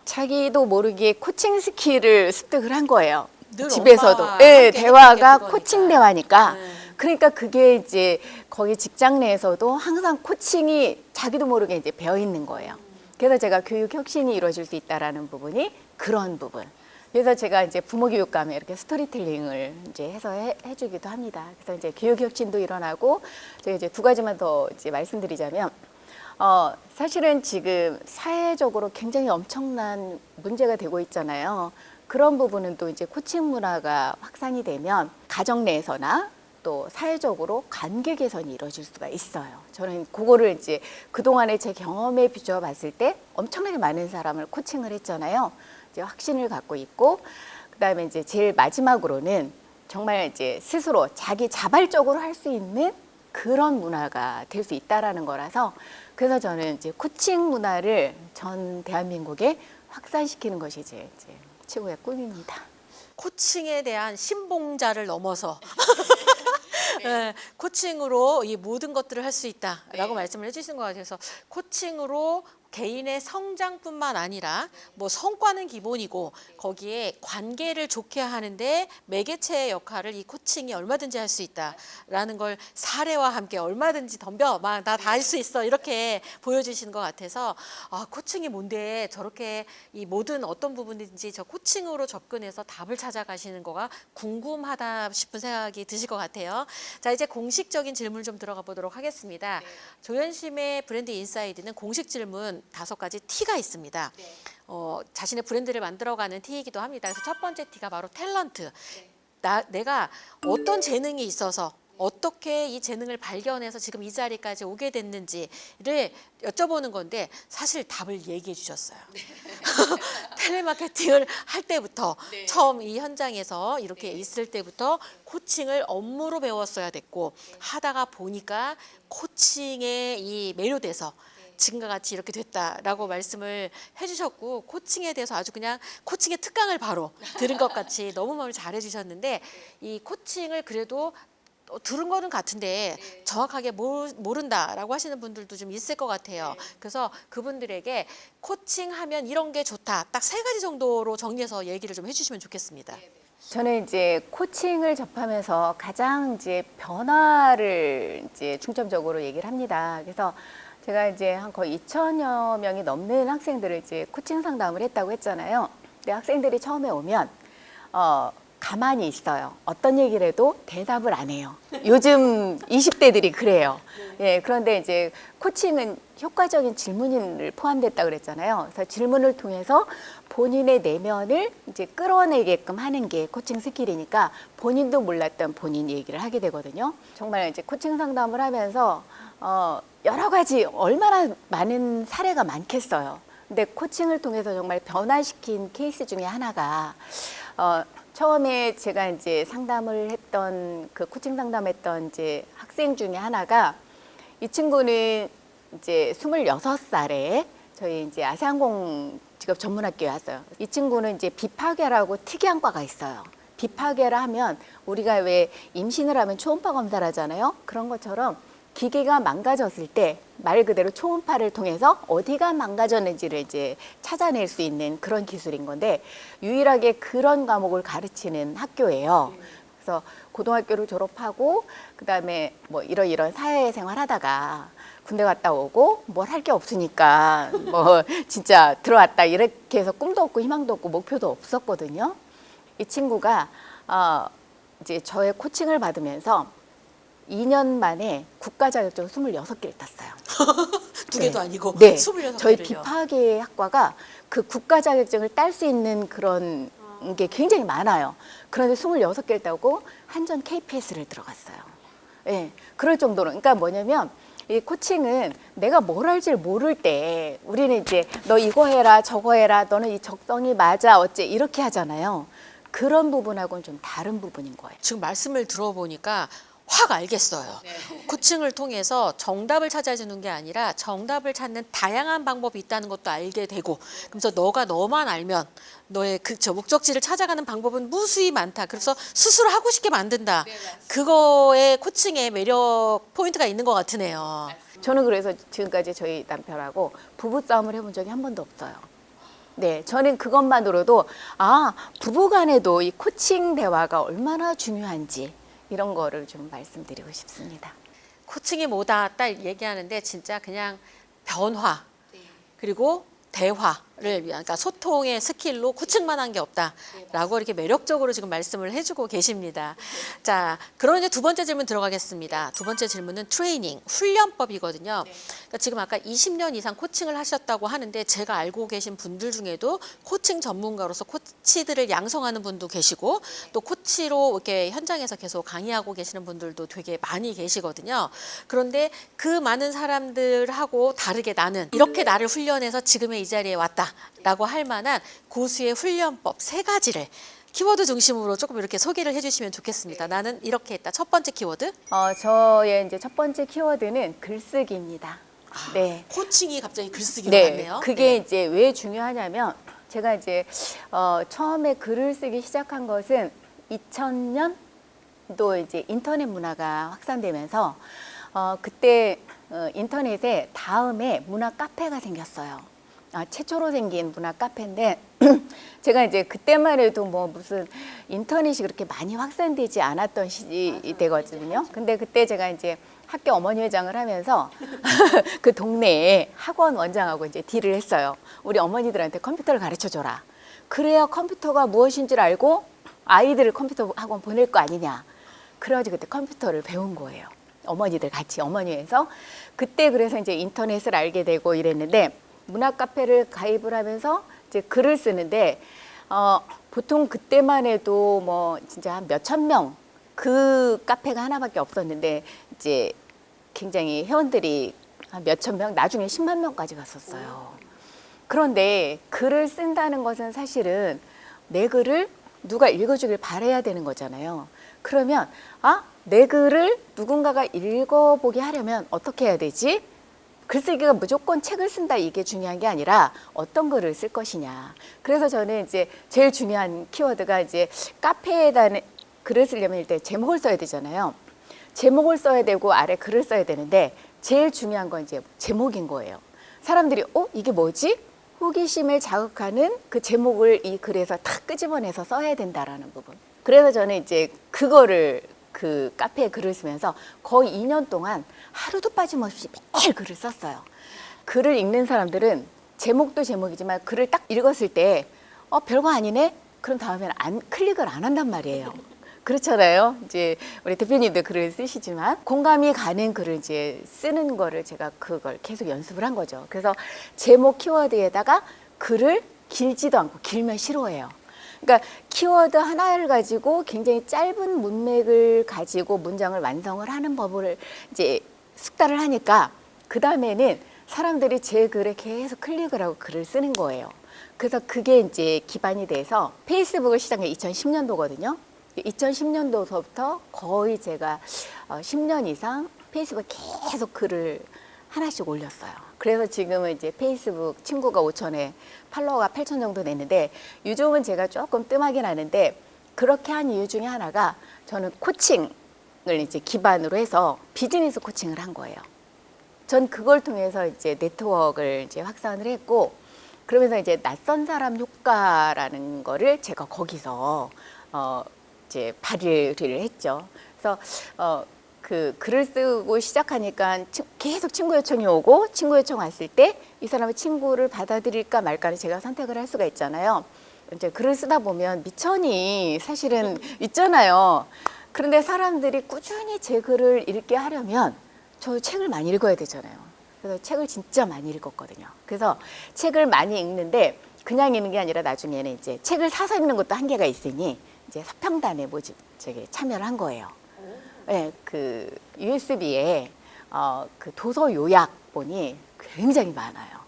자기도 모르게 코칭 스킬을 습득을 한 거예요. 집에서도. 네, 대화가 코칭 대화니까. 그러니까 그게 이제 거기 직장 내에서도 항상 코칭이 자기도 모르게 이제 배어 있는 거예요. 그래서 제가 교육 혁신이 이루어질 수 있다라는 부분이 그런 부분. 그래서 제가 이제 부모 교육 가면 이렇게 스토리텔링을 이제 해서 해주기도 합니다. 그래서 이제 교육 혁신도 일어나고, 제가 이제 두 가지만 더 이제 말씀드리자면, 사실은 지금 사회적으로 굉장히 엄청난 문제가 되고 있잖아요. 그런 부분은 또 이제 코칭 문화가 확산이 되면 가정 내에서나 또 사회적으로 관계 개선이 이루어질 수가 있어요. 저는 그거를 이제 그동안에 제 경험에 비추어 봤을 때 엄청나게 많은 사람을 코칭을 했잖아요. 이제 확신을 갖고 있고, 그다음에 이제 제일 마지막으로는 정말 이제 스스로 자기 자발적으로 할 수 있는 그런 문화가 될 수 있다라는 거라서 그래서 저는 이제 코칭 문화를 전 대한민국에 확산시키는 것이 제 이제 최고의 꿈입니다. 코칭에 대한 신봉자를 넘어서 네, 코칭으로 이 모든 것들을 할 수 있다라고 말씀을 해주신 것 같아서 코칭으로 개인의 성장뿐만 아니라 뭐 성과는 기본이고 거기에 관계를 좋게 하는데 매개체의 역할을 이 코칭이 얼마든지 할 수 있다라는 걸 사례와 함께 얼마든지 덤벼 막 나 다 할 수 있어 이렇게 보여주시는 것 같아서 아 코칭이 뭔데 저렇게 이 모든 어떤 부분인지 저 코칭으로 접근해서 답을 찾아가시는 거가 궁금하다 싶은 생각이 드실 것 같아요. 자 이제 공식적인 질문 좀 들어가 보도록 하겠습니다. 조현심의 브랜드 인사이드는 공식 질문 5가지 T가 있습니다. 자신의 브랜드를 만들어가는 T이기도 합니다. 그래서 첫 번째 T가 바로 탤런트. 내가 어떤 재능이 있어서 어떻게 이 재능을 발견해서 지금 이 자리까지 오게 됐는지를 여쭤보는 건데 사실 답을 얘기해 주셨어요. 텔레마케팅을 할 때부터 처음 이 현장에서 이렇게 있을 때부터 코칭을 업무로 배웠어야 됐고 하다가 보니까 코칭에 이 매료돼서 지금과 같이 이렇게 됐다라고 말씀을 해주셨고 코칭에 대해서 아주 그냥 코칭의 특강을 바로 들은 것 같이 너무 마음을 잘 해주셨는데 이 코칭을 그래도 들은 거는 같은데 정확하게 모른다라고 하시는 분들도 좀 있을 것 같아요. 그래서 그분들에게 코칭하면 이런 게 좋다. 딱 3가지 정도로 정리해서 얘기를 좀 해주시면 좋겠습니다. 저는 이제 코칭을 접하면서 가장 이제 변화를 이제 중점적으로 얘기를 합니다. 그래서 제가 이제 한 거의 2,000여 명이 넘는 학생들을 이제 코칭 상담을 했다고 했잖아요. 근데 학생들이 처음에 오면 가만히 있어요. 어떤 얘기를 해도 대답을 안 해요. 요즘 20대들이 그래요. 예, 그런데 이제 코칭은 효과적인 질문을 포함됐다고 그랬잖아요. 그래서 질문을 통해서 본인의 내면을 이제 끌어내게끔 하는 게 코칭 스킬이니까 본인도 몰랐던 본인 얘기를 하게 되거든요. 정말 이제 코칭 상담을 하면서 여러 가지 얼마나 많은 사례가 많겠어요. 근데 코칭을 통해서 정말 변화시킨 케이스 중에 하나가 처음에 제가 이제 상담을 했던 그 코칭 상담했던 이제 학생 중에 하나가 이 친구는 이제 26살에 저희 이제 아세안공 직업 전문학교에 왔어요. 이 친구는 이제 비파괴라고 특이한 과가 있어요. 비파괴라 하면 우리가 왜 임신을 하면 초음파 검사를 하잖아요. 그런 것처럼 기계가 망가졌을 때 말 그대로 초음파를 통해서 어디가 망가졌는지를 이제 찾아낼 수 있는 그런 기술인 건데 유일하게 그런 과목을 가르치는 학교예요. 그래서 고등학교를 졸업하고 그다음에 뭐 이런 사회생활 하다가 군대 갔다 오고 뭘 할 게 없으니까 뭐 진짜 들어왔다 이렇게 해서 꿈도 없고 희망도 없고 목표도 없었거든요. 이 친구가 이제 저의 코칭을 받으면서 2년 만에 국가 자격증 26개를 땄어요. 2개도 아니고 네. 26개를요. 저희 비파괴 학과가 그 국가 자격증을 딸 수 있는 그런 게 굉장히 많아요. 그런데 26개를 따고 한전 KPS를 들어갔어요. 네. 그럴 정도로. 그러니까 뭐냐면 이 코칭은 내가 뭘 할지 모를 때 우리는 이제 너 이거 해라 저거 해라 너는 이 적성이 맞아 어째 이렇게 하잖아요. 그런 부분하고는 좀 다른 부분인 거예요. 지금 말씀을 들어보니까 확 알겠어요. 코칭을 통해서 정답을 찾아주는 게 아니라 정답을 찾는 다양한 방법이 있다는 것도 알게 되고 그래서 너만 알면 너의 저 목적지를 찾아가는 방법은 무수히 많다. 그래서 스스로 하고 싶게 만든다. 그거에 코칭의 매력 포인트가 있는 것 같으네요. 저는 그래서 지금까지 저희 남편하고 부부싸움을 해본 적이 한 번도 없어요. 네, 저는 그것만으로도 부부간에도 이 코칭 대화가 얼마나 중요한지 이런 거를 좀 말씀드리고 싶습니다. 코칭이 뭐다 딱 얘기하는데 진짜 그냥 변화 그리고 대화를 위한 그러니까 소통의 스킬로 코칭만 한 게 없다라고 이렇게 매력적으로 지금 말씀을 해주고 계십니다. 자, 그럼 이제 2번째 질문 들어가겠습니다. 2번째 질문은 트레이닝, 훈련법이거든요. 그러니까 지금 아까 20년 이상 코칭을 하셨다고 하는데 제가 알고 계신 분들 중에도 코칭 전문가로서 코치들을 양성하는 분도 계시고 또 코치로 이렇게 현장에서 계속 강의하고 계시는 분들도 되게 많이 계시거든요. 그런데 그 많은 사람들하고 다르게 나는 이렇게 나를 훈련해서 지금의 이 자리에 왔다. 있다라고 할 만한 고수의 훈련법 3가지를 키워드 중심으로 조금 이렇게 소개를 해주시면 좋겠습니다. 나는 이렇게 했다. 첫 번째 키워드. 저의 이제 첫 번째 키워드는 글쓰기입니다. 네. 코칭이 갑자기 글쓰기로 네, 갔네요. 그게 네. 이제 왜 중요하냐면 제가 이제 처음에 글을 쓰기 시작한 것은 2000년도 이제 인터넷 문화가 확산되면서 그때 인터넷에 다음에 문화 카페가 생겼어요. 최초로 생긴 문화 카페인데 제가 이제 그때만 해도 뭐 무슨 인터넷이 그렇게 많이 확산되지 않았던 시대거든요. 근데 그때 제가 이제 학교 어머니 회장을 하면서 그 동네에 학원 원장하고 이제 딜을 했어요. 우리 어머니들한테 컴퓨터를 가르쳐 줘라. 그래야 컴퓨터가 무엇인지를 알고 아이들을 컴퓨터 학원 보낼 거 아니냐. 그래가지고 그때 컴퓨터를 배운 거예요. 어머니들 같이 어머니에서. 그때 그래서 이제 인터넷을 알게 되고 이랬는데 문화 카페를 가입을 하면서 이제 글을 쓰는데 보통 그때만 해도 뭐 진짜 한 몇천 명 그 카페가 하나밖에 없었는데 이제 굉장히 회원들이 한 몇천 명, 나중에 10만 명까지 갔었어요. 그런데 글을 쓴다는 것은 사실은 내 글을 누가 읽어주길 바라야 되는 거잖아요. 그러면 내 글을 누군가가 읽어보게 하려면 어떻게 해야 되지? 글쓰기가 무조건 책을 쓴다 이게 중요한 게 아니라 어떤 글을 쓸 것이냐. 그래서 저는 이제 제일 중요한 키워드가 이제 카페에다 글을 쓰려면 일단 제목을 써야 되잖아요. 제목을 써야 되고 아래 글을 써야 되는데 제일 중요한 건 이제 제목인 거예요. 사람들이 이게 뭐지? 호기심을 자극하는 그 제목을 이 글에서 탁 끄집어내서 써야 된다라는 부분. 그래서 저는 이제 그거를 그 카페에 글을 쓰면서 거의 2년 동안 하루도 빠짐없이 매일 글을 썼어요. 글을 읽는 사람들은 제목도 제목이지만 글을 딱 읽었을 때 별거 아니네? 그럼 다음에는 클릭을 안 한단 말이에요. 그렇잖아요. 이제 우리 대표님도 글을 쓰시지만 공감이 가는 글을 이제 쓰는 거를 제가 그걸 계속 연습을 한 거죠. 그래서 제목 키워드에다가 글을 길지도 않고 길면 싫어해요. 그러니까 키워드 하나를 가지고 굉장히 짧은 문맥을 가지고 문장을 완성을 하는 법을 이제 숙달을 하니까 그 다음에는 사람들이 제 글에 계속 클릭을 하고 글을 쓰는 거예요. 그래서 그게 이제 기반이 돼서 페이스북을 시작한 게 2010년도거든요. 2010년도서부터 거의 제가 10년 이상 페이스북에 계속 글을 하나씩 올렸어요. 그래서 지금은 이제 페이스북 친구가 5천에 팔로워가 8천 정도 됐는데 요즘은 제가 조금 뜸하긴 하는데 그렇게 한 이유 중에 하나가 저는 코칭을 이제 기반으로 해서 비즈니스 코칭을 한 거예요. 전 그걸 통해서 이제 네트워크를 이제 확산을 했고 그러면서 이제 낯선 사람 효과라는 거를 제가 거기서 이제 발휘를 했죠. 그래서 그 글을 쓰고 시작하니까 계속 친구 요청이 오고 친구 요청 왔을 때 이 사람의 친구를 받아들일까 말까를 제가 선택을 할 수가 있잖아요. 이제 글을 쓰다 보면 미천이 사실은 있잖아요. 그런데 사람들이 꾸준히 제 글을 읽게 하려면 저 책을 많이 읽어야 되잖아요. 그래서 책을 진짜 많이 읽었거든요. 그래서 책을 많이 읽는데 그냥 읽는 게 아니라 나중에는 이제 책을 사서 읽는 것도 한계가 있으니 이제 서평단에 참여를 한 거예요. 네, 그 USB에 그 도서 요약본이 굉장히 많아요.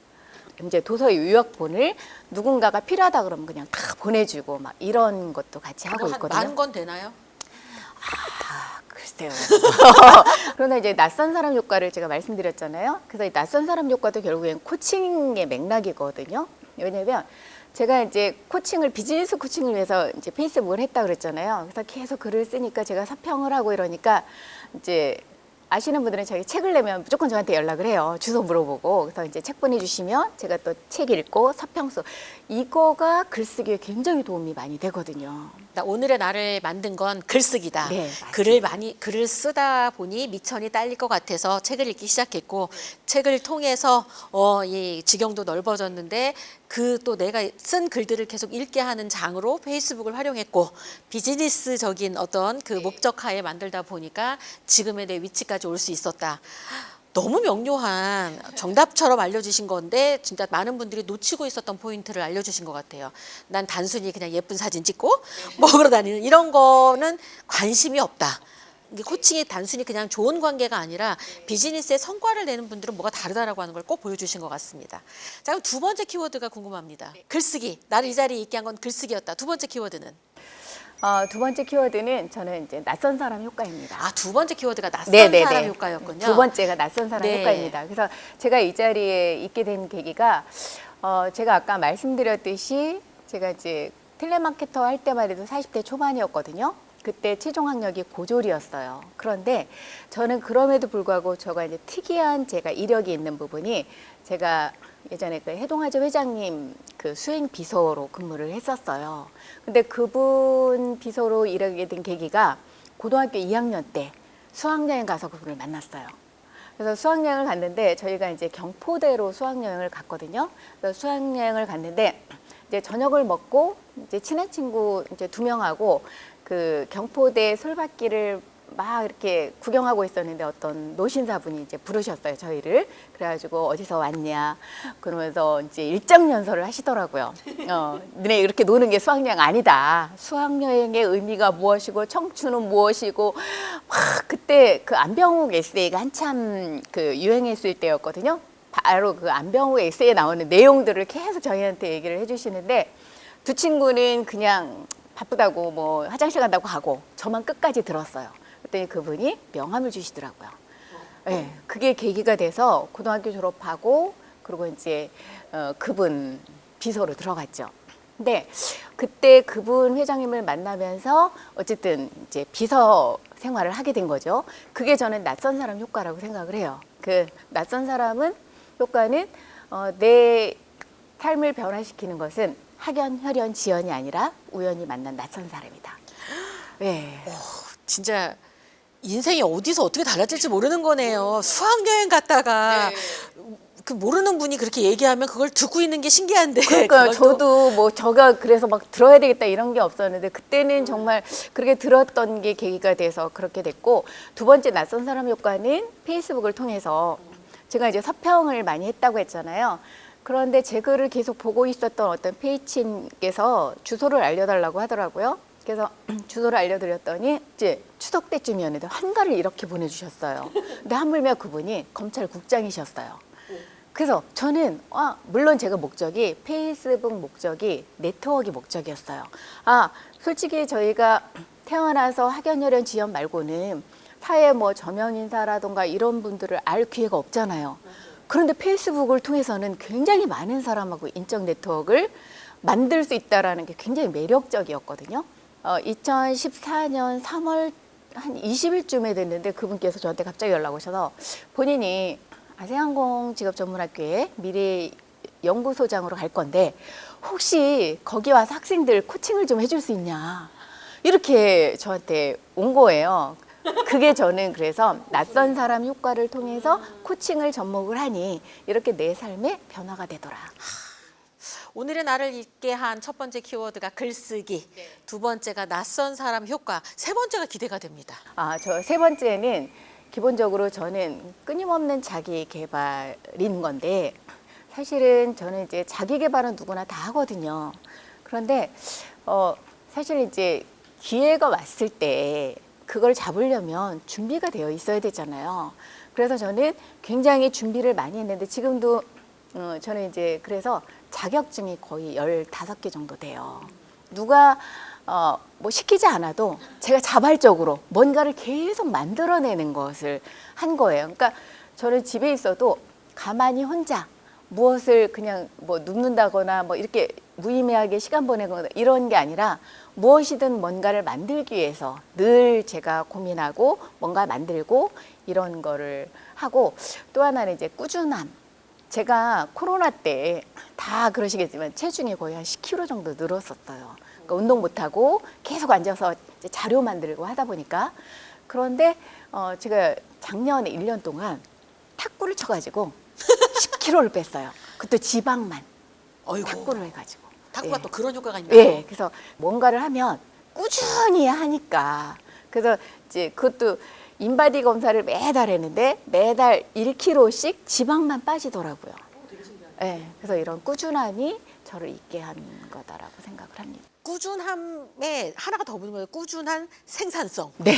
이제 도서 요약본을 누군가가 필요하다 그러면 그냥 다 보내주고 막 이런 것도 같이 하고 있거든요. 한 10,000권 되나요? 글쎄요. 그러나 이제 낯선 사람 효과를 제가 말씀드렸잖아요. 그래서 이 낯선 사람 효과도 결국엔 코칭의 맥락이거든요. 왜냐면 제가 이제 비즈니스 코칭을 위해서 이제 페이스북을 했다 그랬잖아요. 그래서 계속 글을 쓰니까 제가 서평을 하고 이러니까 이제 아시는 분들은 자기 책을 내면 무조건 저한테 연락을 해요. 주소 물어보고. 그래서 이제 책 보내주시면 제가 또 책 읽고 서평수. 이거가 글쓰기에 굉장히 도움이 많이 되거든요. 오늘의 나를 만든 건 글쓰기다. 네, 글을 쓰다 보니 미천이 딸릴 것 같아서 책을 읽기 시작했고 책을 통해서 이 지경도 넓어졌는데 그 또 내가 쓴 글들을 계속 읽게 하는 장으로 페이스북을 활용했고 비즈니스적인 어떤 그 목적하에 만들다 보니까 지금의 내 위치까지 올 수 있었다. 너무 명료한 정답처럼 알려주신 건데 진짜 많은 분들이 놓치고 있었던 포인트를 알려주신 것 같아요. 난 단순히 그냥 예쁜 사진 찍고 먹으러 다니는 이런 거는 관심이 없다. 이게 코칭이 단순히 그냥 좋은 관계가 아니라 비즈니스의 성과를 내는 분들은 뭐가 다르다라고 하는 걸 꼭 보여주신 것 같습니다. 자, 그럼 두 번째 키워드가 궁금합니다. 글쓰기. 나를 이 자리에 있게 한 건 글쓰기였다. 두 번째 키워드는? 두 번째 키워드는 저는 이제 낯선 사람 효과입니다. 아, 두 번째 키워드가 낯선 네네네. 사람 효과였군요. 두 번째가 낯선 사람 네. 효과입니다. 그래서 제가 이 자리에 있게 된 계기가 제가 아까 말씀드렸듯이 제가 이제 텔레마케터 할 때만 해도 40대 초반이었거든요. 그때 최종 학력이 고졸이었어요. 그런데 저는 그럼에도 불구하고 제가 이제 특이한 제가 이력이 있는 부분이 제가 예전에 그 해동화재 회장님 그 수행 비서로 근무를 했었어요. 근데 그분 비서로 일하게 된 계기가 고등학교 2학년 때 수학여행 가서 그분을 만났어요. 그래서 수학여행을 갔는데 저희가 이제 경포대로 수학여행을 갔거든요. 그래서 수학여행을 갔는데 이제 저녁을 먹고 이제 친한 친구 이제 2명하고 그 경포대 솔밭길을 막 이렇게 구경하고 있었는데 어떤 노신사분이 이제 부르셨어요, 저희를. 그래가지고 어디서 왔냐 그러면서 이제 일정 연설을 하시더라고요. 너네 이렇게 노는 게 수학여행 아니다. 수학여행의 의미가 무엇이고 청춘은 무엇이고 막 그때 그 안병욱 에세이가 한참 그 유행했을 때였거든요. 바로 그 안병욱 에세이에 나오는 내용들을 계속 저희한테 얘기를 해주시는데 두 친구는 그냥 바쁘다고 뭐 화장실 간다고 하고 저만 끝까지 들었어요. 그랬더니 그분이 명함을 주시더라고요. 네, 그게 계기가 돼서 고등학교 졸업하고 그리고 이제 그분 비서로 들어갔죠. 근데 그때 그분 회장님을 만나면서 어쨌든 이제 비서 생활을 하게 된 거죠. 그게 저는 낯선 사람 효과라고 생각을 해요. 그 낯선 사람은 효과는 내 삶을 변화시키는 것은 학연, 혈연, 지연이 아니라 우연히 만난 낯선 사람이다. 네. 진짜 인생이 어디서 어떻게 달라질지 모르는 거네요. 수학여행 갔다가 그 모르는 분이 그렇게 얘기하면 그걸 듣고 있는 게 신기한데. 그러니까 그걸 또- 저도 뭐 저가 그래서 막 들어야 되겠다 이런 게 없었는데 그때는 정말 그렇게 들었던 게 계기가 돼서 그렇게 됐고 두 번째 낯선 사람 효과는 페이스북을 통해서 제가 이제 서평을 많이 했다고 했잖아요. 그런데 제 글을 계속 보고 있었던 어떤 페이친께서 주소를 알려달라고 하더라고요. 그래서 주소를 알려드렸더니 이제 추석 때쯤이었는데 환가를 이렇게 보내주셨어요. 근데 하물며 그분이 검찰국장이셨어요. 그래서 저는 물론 제가 목적이 페이스북 목적이 네트워크 목적이었어요. 솔직히 저희가 태어나서 학연혈연 지연 말고는 사회 뭐 저명 인사라던가 이런 분들을 알 기회가 없잖아요. 그런데 페이스북을 통해서는 굉장히 많은 사람하고 인적 네트워크를 만들 수 있다라는 게 굉장히 매력적이었거든요. 2014년 3월 한 20일쯤에 됐는데 그분께서 저한테 갑자기 연락 오셔서 본인이 아세항공 직업전문학교에 미래 연구소장으로 갈 건데 혹시 거기 와서 학생들 코칭을 좀 해줄 수 있냐 이렇게 저한테 온 거예요. 그게 저는 그래서 낯선 사람 효과를 통해서 코칭을 접목을 하니 이렇게 내 삶에 변화가 되더라. 오늘의 나를 잊게 한 첫 번째 키워드가 글쓰기, 두 번째가 낯선 사람 효과, 세 번째가 기대가 됩니다. 저 세 번째는 기본적으로 저는 끊임없는 자기 개발인 건데 사실은 저는 이제 자기 개발은 누구나 다 하거든요. 그런데 사실 이제 기회가 왔을 때 그걸 잡으려면 준비가 되어 있어야 되잖아요. 그래서 저는 굉장히 준비를 많이 했는데 지금도 저는 이제 그래서 자격증이 거의 15개 정도 돼요. 누가 뭐 시키지 않아도 제가 자발적으로 뭔가를 계속 만들어내는 것을 한 거예요. 그러니까 저는 집에 있어도 가만히 혼자 무엇을 그냥 뭐 눕는다거나 뭐 이렇게 무의미하게 시간 보내거나 이런 게 아니라 무엇이든 뭔가를 만들기 위해서 늘 제가 고민하고 뭔가 만들고 이런 거를 하고 또 하나는 이제 꾸준함. 제가 코로나 때 다 그러시겠지만 체중이 거의 한 10kg 정도 늘었었어요. 그러니까 운동 못하고 계속 앉아서 이제 자료 만들고 하다 보니까 그런데 제가 작년에 1년 동안 탁구를 쳐가지고 10kg를 뺐어요. 그것도 지방만 어이구, 탁구를 해가지고. 탁구가 예. 또 그런 효과가 있나요? 예, 그래서 뭔가를 하면 꾸준히 하니까 그래서 이제 그것도 인바디 검사를 매달 했는데 매달 1kg씩 지방만 빠지더라고요. 예, 그래서 이런 꾸준함이 저를 있게 한 거다라고 생각을 합니다. 꾸준함에 하나가 더 붙는 거예요. 꾸준한 생산성. 네.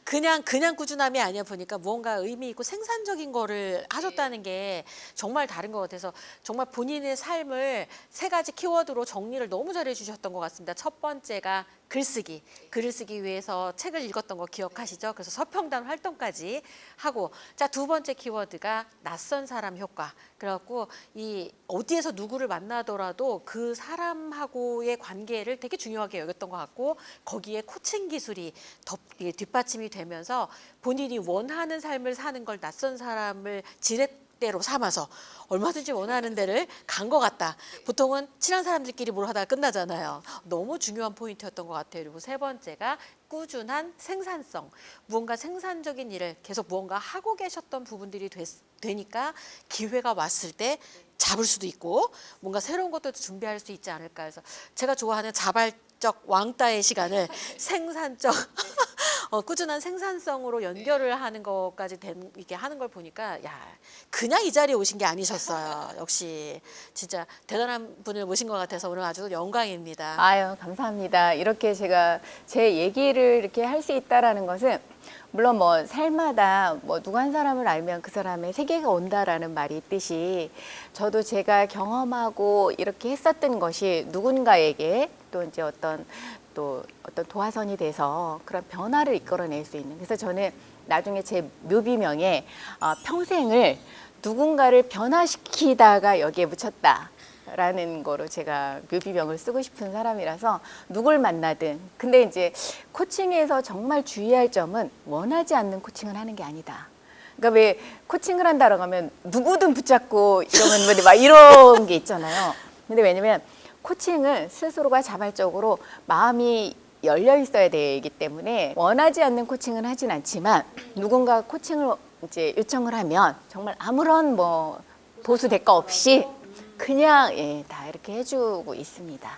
그냥 꾸준함이 아니야 보니까 무언가 의미 있고 생산적인 거를 하셨다는 게 정말 다른 것 같아서 정말 본인의 삶을 세 가지 키워드로 정리를 너무 잘해 주셨던 것 같습니다. 첫 번째가 글쓰기. 글을 쓰기 위해서 책을 읽었던 거 기억하시죠? 그래서 서평단 활동까지 하고 자, 두 번째 키워드가 낯선 사람 효과. 그래갖고 이 어디에서 누구를 만나더라도 그 사람하고의 관계를 되게 중요하게 여겼던 것 같고 거기에 코칭 기술이 이게 뒷받침이 되면서 본인이 원하는 삶을 사는 걸 낯선 사람을 지렛대로 삼아서 얼마든지 원하는 데를 간 것 같다. 보통은 친한 사람들끼리 뭘 하다가 끝나잖아요. 너무 중요한 포인트였던 것 같아요. 그리고 세 번째가 꾸준한 생산성. 무언가 생산적인 일을 계속 무언가 하고 계셨던 부분들이 되니까 기회가 왔을 때 잡을 수도 있고 뭔가 새로운 것도 준비할 수 있지 않을까 해서 제가 좋아하는 자발적 왕따의 시간을 생산적 꾸준한 생산성으로 연결을 하는 것까지 이게 하는 걸 보니까 야 그냥 이 자리에 오신 게 아니셨어요. 역시 진짜 대단한 분을 모신 것 같아서 오늘 아주 영광입니다. 아유, 감사합니다. 이렇게 제가 제 얘기를 이렇게 할 수 있다라는 것은 물론 뭐 삶마다 뭐 누구 한 사람을 알면 그 사람의 세계가 온다라는 말이 있듯이 저도 제가 경험하고 이렇게 했었던 것이 누군가에게 또 이제 어떤 도화선이 돼서 그런 변화를 이끌어낼 수 있는. 그래서 저는 나중에 제 묘비명에 평생을 누군가를 변화시키다가 여기에 붙였다라는 거로 제가 묘비명을 쓰고 싶은 사람이라서 누굴 만나든. 근데 이제 코칭에서 정말 주의할 점은 원하지 않는 코칭을 하는 게 아니다. 그러니까 왜 코칭을 한다라고 하면 누구든 붙잡고 이러면 막 이런 게 있잖아요. 근데 왜냐면 코칭은 스스로가 자발적으로 마음이 열려 있어야 되기 때문에 원하지 않는 코칭은 하진 않지만 누군가 코칭을 이제 요청을 하면 정말 아무런 뭐 보수 대가 없이 그냥 다 이렇게 해주고 있습니다.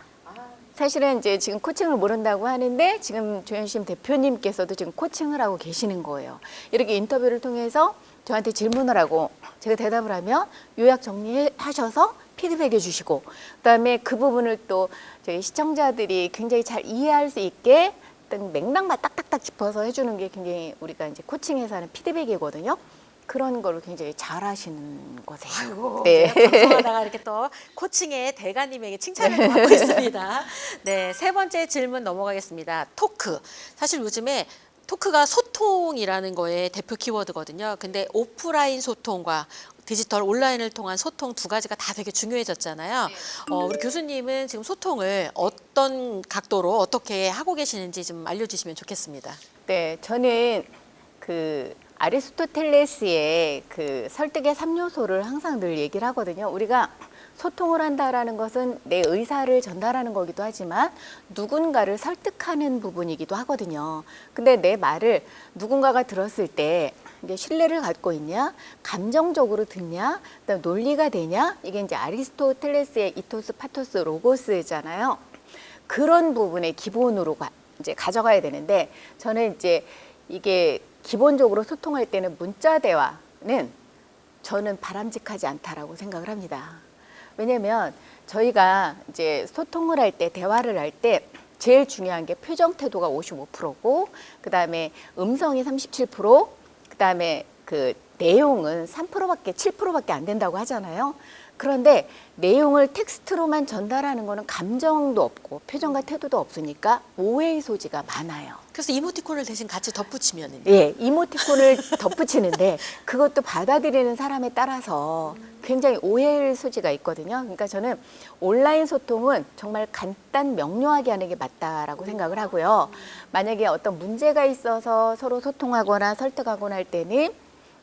사실은 이제 지금 코칭을 모른다고 하는데 지금 조현심 대표님께서도 지금 코칭을 하고 계시는 거예요. 이렇게 인터뷰를 통해서 저한테 질문을 하고 제가 대답을 하면 요약 정리하셔서 피드백해 주시고 그다음에 그 부분을 또 저희 시청자들이 굉장히 잘 이해할 수 있게 어떤 맥락만 딱딱딱 짚어서 해주는 게 굉장히 우리가 이제 코칭에서 하는 피드백이거든요. 그런 거를 굉장히 잘 하시는 거세요. 아이고, 네. 방송하다가 이렇게 또 코칭의 대가님에게 칭찬을 받고 있습니다. 네, 세 번째 질문 넘어가겠습니다. 토크. 사실 요즘에 토크가 소통이라는 거의 대표 키워드거든요. 근데 오프라인 소통과 디지털 온라인을 통한 소통 두 가지가 다 되게 중요해졌잖아요. 우리 교수님은 지금 소통을 어떤 각도로 어떻게 하고 계시는지 좀 알려주시면 좋겠습니다. 네, 저는 그 아리스토텔레스의 그 설득의 3요소를 항상 늘 얘기를 하거든요. 우리가 소통을 한다라는 것은 내 의사를 전달하는 거기도 하지만 누군가를 설득하는 부분이기도 하거든요. 근데 내 말을 누군가가 들었을 때 이게 신뢰를 갖고 있냐, 감정적으로 듣냐, 그다음 논리가 되냐, 이게 이제 아리스토텔레스의 이토스, 파토스, 로고스잖아요. 그런 부분의 기본으로 이제 가져가야 되는데 저는 이제 이게 기본적으로 소통할 때는 문자 대화는 저는 바람직하지 않다라고 생각을 합니다. 왜냐면 저희가 이제 소통을 할 때, 대화를 할 때 제일 중요한 게 표정 태도가 55%고 그다음에 음성이 37%, 그다음에 그 내용은 3%밖에 7%밖에 안 된다고 하잖아요. 그런데 내용을 텍스트로만 전달하는 거는 감정도 없고 표정과 태도도 없으니까 오해의 소지가 많아요. 그래서 이모티콘을 대신 같이 덧붙이면은요. 예, 이모티콘을 덧붙이는데 그것도 받아들이는 사람에 따라서 굉장히 오해의 소지가 있거든요. 그러니까 저는 온라인 소통은 정말 간단 명료하게 하는 게 맞다라고 생각을 하고요. 만약에 어떤 문제가 있어서 서로 소통하거나 설득하거나 할 때는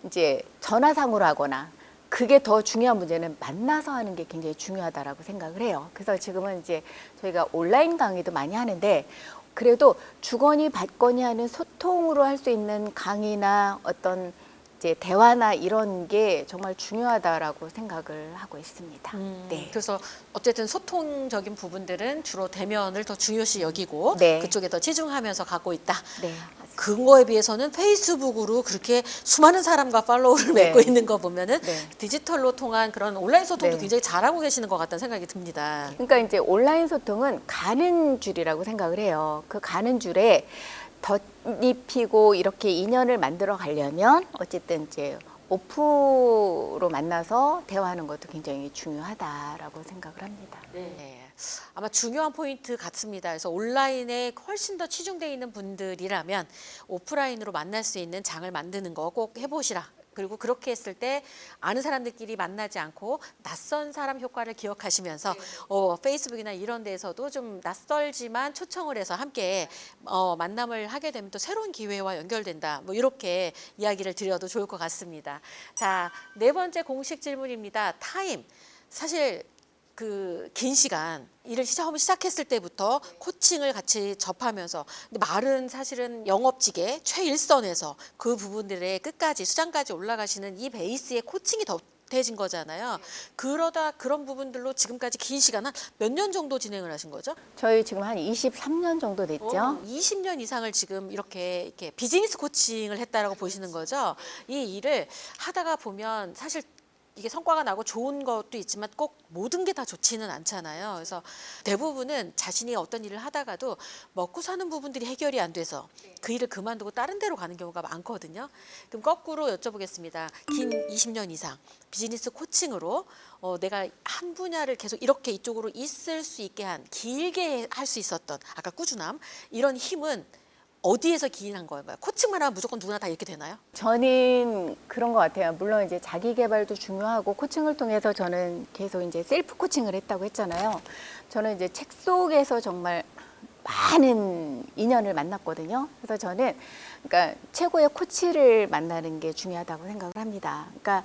이제 전화상으로 하거나 그게 더 중요한 문제는 만나서 하는 게 굉장히 중요하다라고 생각을 해요. 그래서 지금은 이제 저희가 온라인 강의도 많이 하는데 그래도 주거니 받거니 하는 소통으로 할 수 있는 강의나 어떤 이제 대화나 이런 게 정말 중요하다라고 생각을 하고 있습니다. 네. 그래서 어쨌든 소통적인 부분들은 주로 대면을 더 중요시 여기고 네. 그쪽에 더 치중하면서 가고 있다. 네. 그거에 비해서는 페이스북으로 그렇게 수많은 사람과 팔로우를 네. 맺고 있는 거 보면은 네. 디지털로 통한 그런 온라인 소통도 네. 굉장히 잘하고 계시는 것 같다는 생각이 듭니다. 그러니까 이제 온라인 소통은 가는 줄이라고 생각을 해요. 그 가는 줄에 덧입히고 이렇게 인연을 만들어 가려면 어쨌든 이제 오프로 만나서 대화하는 것도 굉장히 중요하다라고 생각을 합니다. 네. 아마 중요한 포인트 같습니다. 그래서 온라인에 훨씬 더 치중되어 있는 분들이라면 오프라인으로 만날 수 있는 장을 만드는 거 꼭 해보시라. 그리고 그렇게 했을 때 아는 사람들끼리 만나지 않고 낯선 사람 효과를 기억하시면서 페이스북이나 이런 데서도 좀 낯설지만 초청을 해서 함께 만남을 하게 되면 또 새로운 기회와 연결된다. 뭐 이렇게 이야기를 드려도 좋을 것 같습니다. 자, 네 번째 공식 질문입니다. 타임. 사실 그 긴 시간 일을 처음 시작했을 때부터 코칭을 같이 접하면서 근데 말은 사실은 영업직의 최일선에서 그 부분들의 끝까지 수장까지 올라가시는 이 베이스의 코칭이 덧대진 거잖아요. 그러다 그런 부분들로 지금까지 긴 시간 한 몇 년 정도 진행을 하신 거죠? 저희 지금 한 23년 정도 됐죠. 20년 이상을 지금 이렇게 비즈니스 코칭을 했다라고 보시는 거죠. 이 일을 하다가 보면 사실 이게 성과가 나고 좋은 것도 있지만 꼭 모든 게 다 좋지는 않잖아요. 그래서 대부분은 자신이 어떤 일을 하다가도 먹고 사는 부분들이 해결이 안 돼서 그 일을 그만두고 다른 데로 가는 경우가 많거든요. 그럼 거꾸로 여쭤보겠습니다. 긴 20년 이상 비즈니스 코칭으로 내가 한 분야를 계속 이렇게 이쪽으로 있을 수 있게 한 길게 할 수 있었던 아까 꾸준함 이런 힘은 어디에서 기인한 거예요? 코칭만 하면 무조건 누구나 다 이렇게 되나요? 저는 그런 것 같아요. 물론 이제 자기 개발도 중요하고 코칭을 통해서 저는 계속 이제 셀프 코칭을 했다고 했잖아요. 저는 이제 책 속에서 정말 많은 인연을 만났거든요. 그래서 저는 그러니까 최고의 코치를 만나는 게 중요하다고 생각을 합니다. 그러니까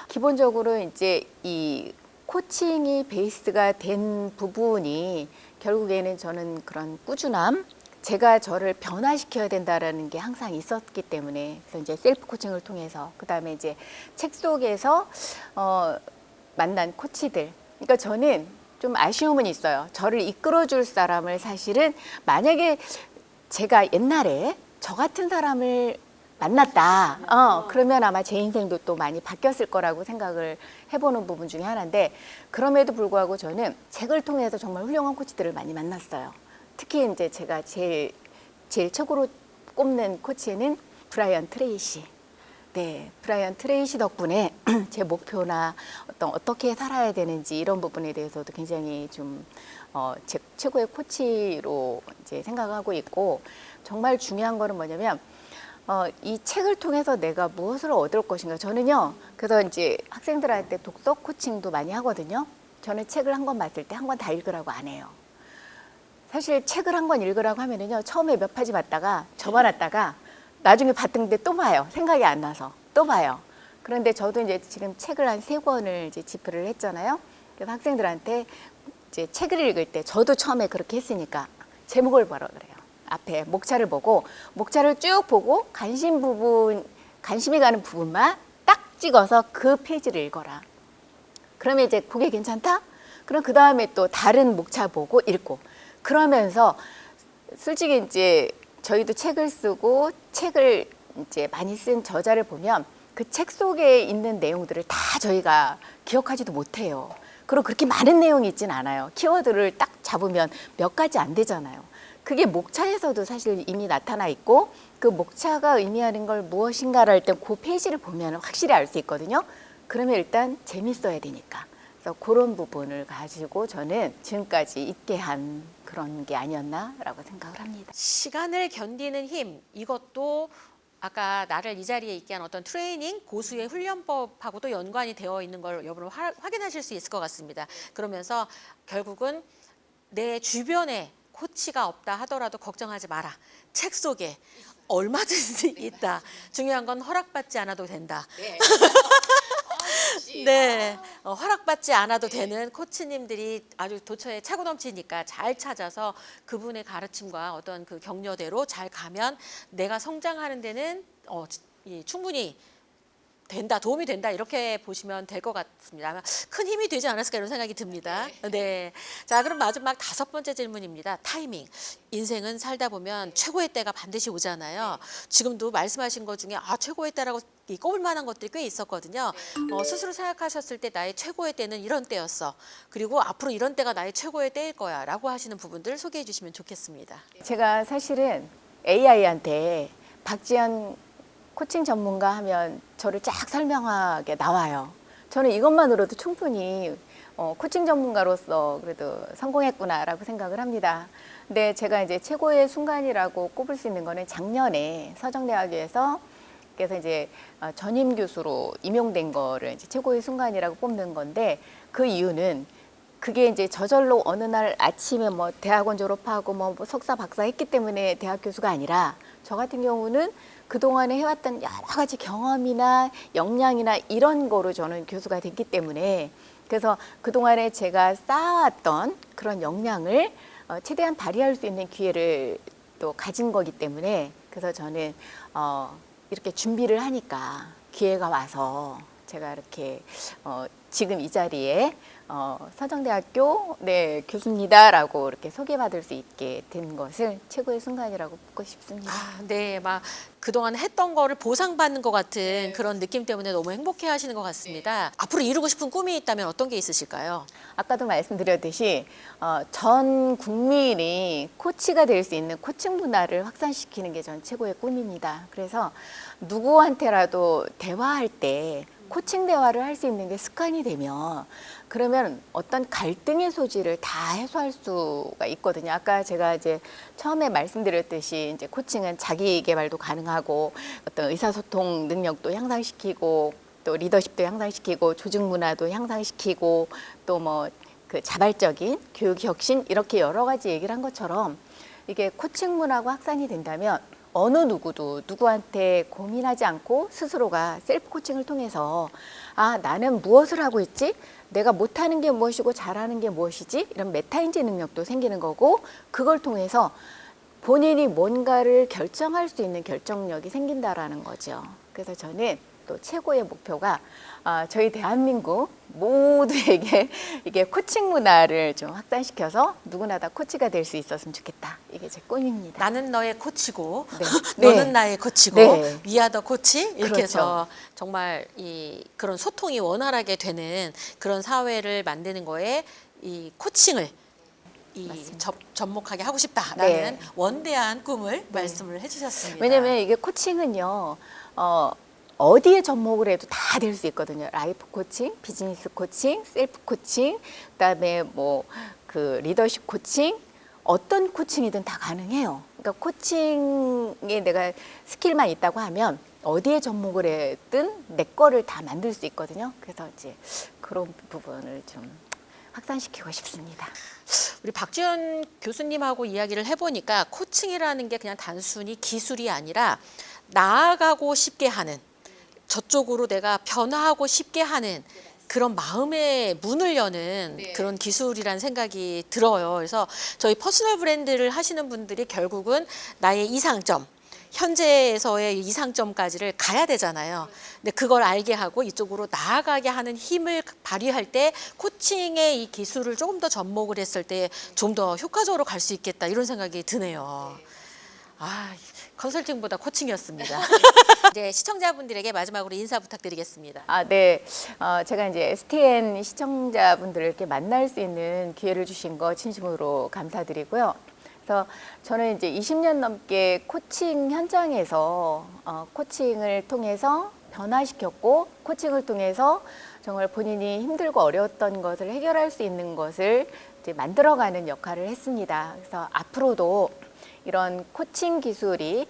기본적으로 이제 이 코칭이 베이스가 된 부분이 결국에는 저는 그런 꾸준함, 제가 저를 변화시켜야 된다라는 게 항상 있었기 때문에 그래서 이제 셀프 코칭을 통해서 그다음에 이제 책 속에서 만난 코치들. 그러니까 저는 좀 아쉬움은 있어요. 저를 이끌어줄 사람을 사실은 만약에 제가 옛날에 저 같은 사람을 만났다. 그러면 아마 제 인생도 또 많이 바뀌었을 거라고 생각을 해보는 부분 중에 하나인데 그럼에도 불구하고 저는 책을 통해서 정말 훌륭한 코치들을 많이 만났어요. 특히 이제 제가 제일 최고로 꼽는 코치는 브라이언 트레이시. 네, 브라이언 트레이시 덕분에 제 목표나 어떻게 살아야 되는지 이런 부분에 대해서도 굉장히 좀 제 최고의 코치로 이제 생각하고 있고 정말 중요한 거는 뭐냐면 이 책을 통해서 내가 무엇을 얻을 것인가. 저는요, 그래서 이제 학생들한테 독서 코칭도 많이 하거든요. 저는 책을 한 권 봤을 때 한 권 다 읽으라고 안 해요. 사실 책을 한 권 읽으라고 하면은요, 처음에 몇 페이지 봤다가 접어놨다가 나중에 봤는데 또 봐요. 생각이 안 나서 또 봐요. 그런데 저도 이제 지금 책을 한 3권을 이제 집필을 했잖아요. 그래서 학생들한테 이제 책을 읽을 때 저도 처음에 그렇게 했으니까 제목을 보라 그래요. 앞에 목차를 보고 목차를 쭉 보고 관심이 가는 부분만 딱 찍어서 그 페이지를 읽어라. 그러면 이제 그게 괜찮다? 그럼 그 다음에 또 다른 목차 보고 읽고 그러면서 솔직히 이제 저희도 책을 쓰고 책을 이제 많이 쓴 저자를 보면 그 책 속에 있는 내용들을 다 저희가 기억하지도 못해요. 그리고 그렇게 많은 내용이 있진 않아요. 키워드를 딱 잡으면 몇 가지 안 되잖아요. 그게 목차에서도 사실 이미 나타나 있고 그 목차가 의미하는 걸 무엇인가를 할 때 그 페이지를 보면 확실히 알 수 있거든요. 그러면 일단 재밌어야 되니까. 그래서 그런 부분을 가지고 저는 지금까지 있게 한 그런 게 아니었나라고 생각을 합니다. 시간을 견디는 힘 이것도 아까 나를 이 자리에 있게 한 어떤 트레이닝 고수의 훈련법하고도 연관이 되어 있는 걸 여러분 확인하실 수 있을 것 같습니다. 그러면서 결국은 내 주변에 코치가 없다 하더라도 걱정하지 마라. 책 속에 얼마든지 있다. 중요한 건 허락받지 않아도 된다. 네, 허락받지 않아도 되는 코치님들이 아주 도처에 차고 넘치니까 잘 찾아서 그분의 가르침과 어떤 그 격려대로 잘 가면 내가 성장하는 데는 충분히 된다, 도움이 된다 이렇게 보시면 될 것 같습니다. 아마 큰 힘이 되지 않았을까 이런 생각이 듭니다. 네. 자, 그럼 마지막 5번째 질문입니다. 타이밍. 인생은 살다 보면 최고의 때가 반드시 오잖아요. 지금도 말씀하신 것 중에 최고의 때라고 꼽을 만한 것들이 꽤 있었거든요. 스스로 생각하셨을 때 나의 최고의 때는 이런 때였어. 그리고 앞으로 이런 때가 나의 최고의 때일 거야 라고 하시는 부분들 소개해 주시면 좋겠습니다. 제가 사실은 AI한테 박지연 코칭 전문가 하면 저를 쫙 설명하게 나와요. 저는 이것만으로도 충분히 코칭 전문가로서 그래도 성공했구나라고 생각을 합니다. 근데 제가 이제 최고의 순간이라고 꼽을 수 있는 거는 작년에 서정대학교에서 그래서 이제 전임 교수로 임용된 거를 이제 최고의 순간이라고 뽑는 건데 그 이유는 그게 이제 저절로 어느 날 아침에 뭐 대학원 졸업하고 뭐 석사 박사 했기 때문에 대학 교수가 아니라 저 같은 경우는 그동안에 해왔던 여러 가지 경험이나 역량이나 이런 거로 저는 교수가 됐기 때문에 그래서 그동안에 제가 쌓아왔던 그런 역량을 최대한 발휘할 수 있는 기회를 또 가진 거기 때문에 그래서 저는 이렇게 준비를 하니까 기회가 와서 제가 이렇게 지금 이 자리에 서정대학교 교수입니다라고 이렇게 소개받을 수 있게 된 것을 최고의 순간이라고 꼽고 싶습니다. 네, 막 그동안 했던 거를 보상받는 것 같은 그런 느낌 때문에 너무 행복해 하시는 것 같습니다. 앞으로 이루고 싶은 꿈이 있다면 어떤 게 있으실까요? 아까도 말씀드렸듯이 전 국민이 코치가 될 수 있는 코칭 문화를 확산시키는 게 전 최고의 꿈입니다. 그래서 누구한테라도 대화할 때 코칭 대화를 할 수 있는 게 습관이 되면 그러면 어떤 갈등의 소지를 다 해소할 수가 있거든요. 아까 제가 이제 처음에 말씀드렸듯이 이제 코칭은 자기 개발도 가능하고 어떤 의사소통 능력도 향상시키고 또 리더십도 향상시키고 조직 문화도 향상시키고 또 뭐 그 자발적인 교육 혁신 이렇게 여러 가지 얘기를 한 것처럼 이게 코칭 문화가 확산이 된다면 어느 누구도 누구한테 고민하지 않고 스스로가 셀프 코칭을 통해서 나는 무엇을 하고 있지? 내가 못하는 게 무엇이고 잘하는 게 무엇이지? 이런 메타인지 능력도 생기는 거고 그걸 통해서 본인이 뭔가를 결정할 수 있는 결정력이 생긴다라는 거죠. 그래서 저는 또 최고의 목표가 저희 대한민국 모두에게 이게 코칭 문화를 좀 확산시켜서 누구나 다 코치가 될 수 있었으면 좋겠다. 이게 제 꿈입니다. 나는 너의 코치고 네. 너는 네. 나의 코치고 네. 위아더 코치 이렇게 그렇죠. 해서 정말 그런 소통이 원활하게 되는 그런 사회를 만드는 거에 이 코칭을 접목하게 하고 싶다라는 네. 원대한 꿈을 말씀을 해주셨습니다. 왜냐하면 이게 코칭은요. 어디에 접목을 해도 다 될 수 있거든요. 라이프 코칭, 비즈니스 코칭, 셀프 코칭, 그다음에 뭐 그 리더십 코칭, 어떤 코칭이든 다 가능해요. 그러니까 코칭에 내가 스킬만 있다고 하면 어디에 접목을 해든 내 거를 다 만들 수 있거든요. 그래서 이제 그런 부분을 좀 확산시키고 싶습니다. 우리 박지연 교수님하고 이야기를 해보니까 코칭이라는 게 그냥 단순히 기술이 아니라 나아가고 싶게 하는 저쪽으로 내가 변화하고 싶게 하는 그런 마음의 문을 여는 그런 기술이라는 생각이 들어요. 그래서 저희 퍼스널 브랜드를 하시는 분들이 결국은 나의 이상점, 현재에서의 이상점까지를 가야 되잖아요. 근데 그걸 알게 하고 이쪽으로 나아가게 하는 힘을 발휘할 때 코칭의 이 기술을 조금 더 접목을 했을 때 좀 더 효과적으로 갈 수 있겠다 이런 생각이 드네요. 컨설팅보다 코칭이었습니다. 이제 시청자분들에게 마지막으로 인사 부탁드리겠습니다. 네. 제가 이제 STN 시청자분들을 이렇게 만날 수 있는 기회를 주신 거 진심으로 감사드리고요. 그래서 저는 이제 20년 넘게 코칭 현장에서 코칭을 통해서 변화시켰고 코칭을 통해서 정말 본인이 힘들고 어려웠던 것을 해결할 수 있는 것을 이제 만들어가는 역할을 했습니다. 그래서 앞으로도 이런 코칭 기술이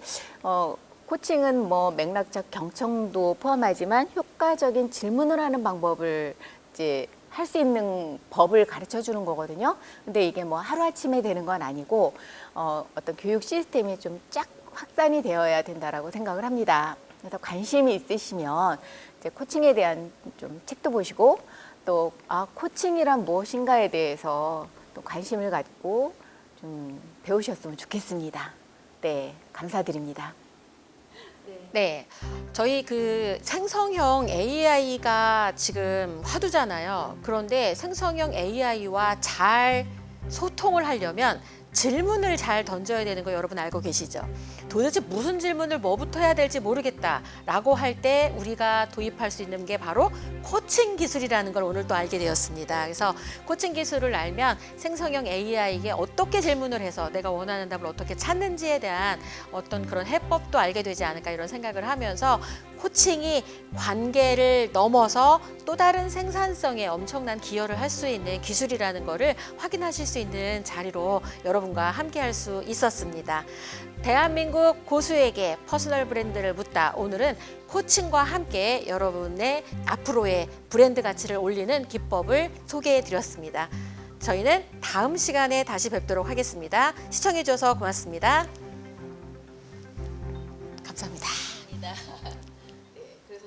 코칭은 뭐 맥락적 경청도 포함하지만 효과적인 질문을 하는 방법을 이제 할 수 있는 법을 가르쳐 주는 거거든요. 근데 이게 뭐 하루아침에 되는 건 아니고 어떤 교육 시스템이 좀 쫙 확산이 되어야 된다라고 생각을 합니다. 그래서 관심이 있으시면 이제 코칭에 대한 좀 책도 보시고 또 코칭이란 무엇인가에 대해서 또 관심을 갖고 좀 배우셨으면 좋겠습니다. 네, 감사드립니다. 네, 저희 그 생성형 AI가 지금 화두잖아요. 그런데 생성형 AI와 잘 소통을 하려면 질문을 잘 던져야 되는 거 여러분 알고 계시죠? 도대체 무슨 질문을 뭐부터 해야 될지 모르겠다라고 할 때 우리가 도입할 수 있는 게 바로 코칭 기술이라는 걸 오늘 또 알게 되었습니다. 그래서 코칭 기술을 알면 생성형 AI에게 어떻게 질문을 해서 내가 원하는 답을 어떻게 찾는지에 대한 어떤 그런 해법도 알게 되지 않을까 이런 생각을 하면서 코칭이 관계를 넘어서 또 다른 생산성에 엄청난 기여를 할 수 있는 기술이라는 거를 확인하실 수 있는 자리로 여러분과 함께 할 수 있었습니다. 대한민국 고수에게 퍼스널 브랜드를 묻다. 오늘은 코칭과 함께 여러분의 앞으로의 브랜드 가치를 올리는 기법을 소개해 드렸습니다. 저희는 다음 시간에 다시 뵙도록 하겠습니다. 시청해 주셔서 고맙습니다.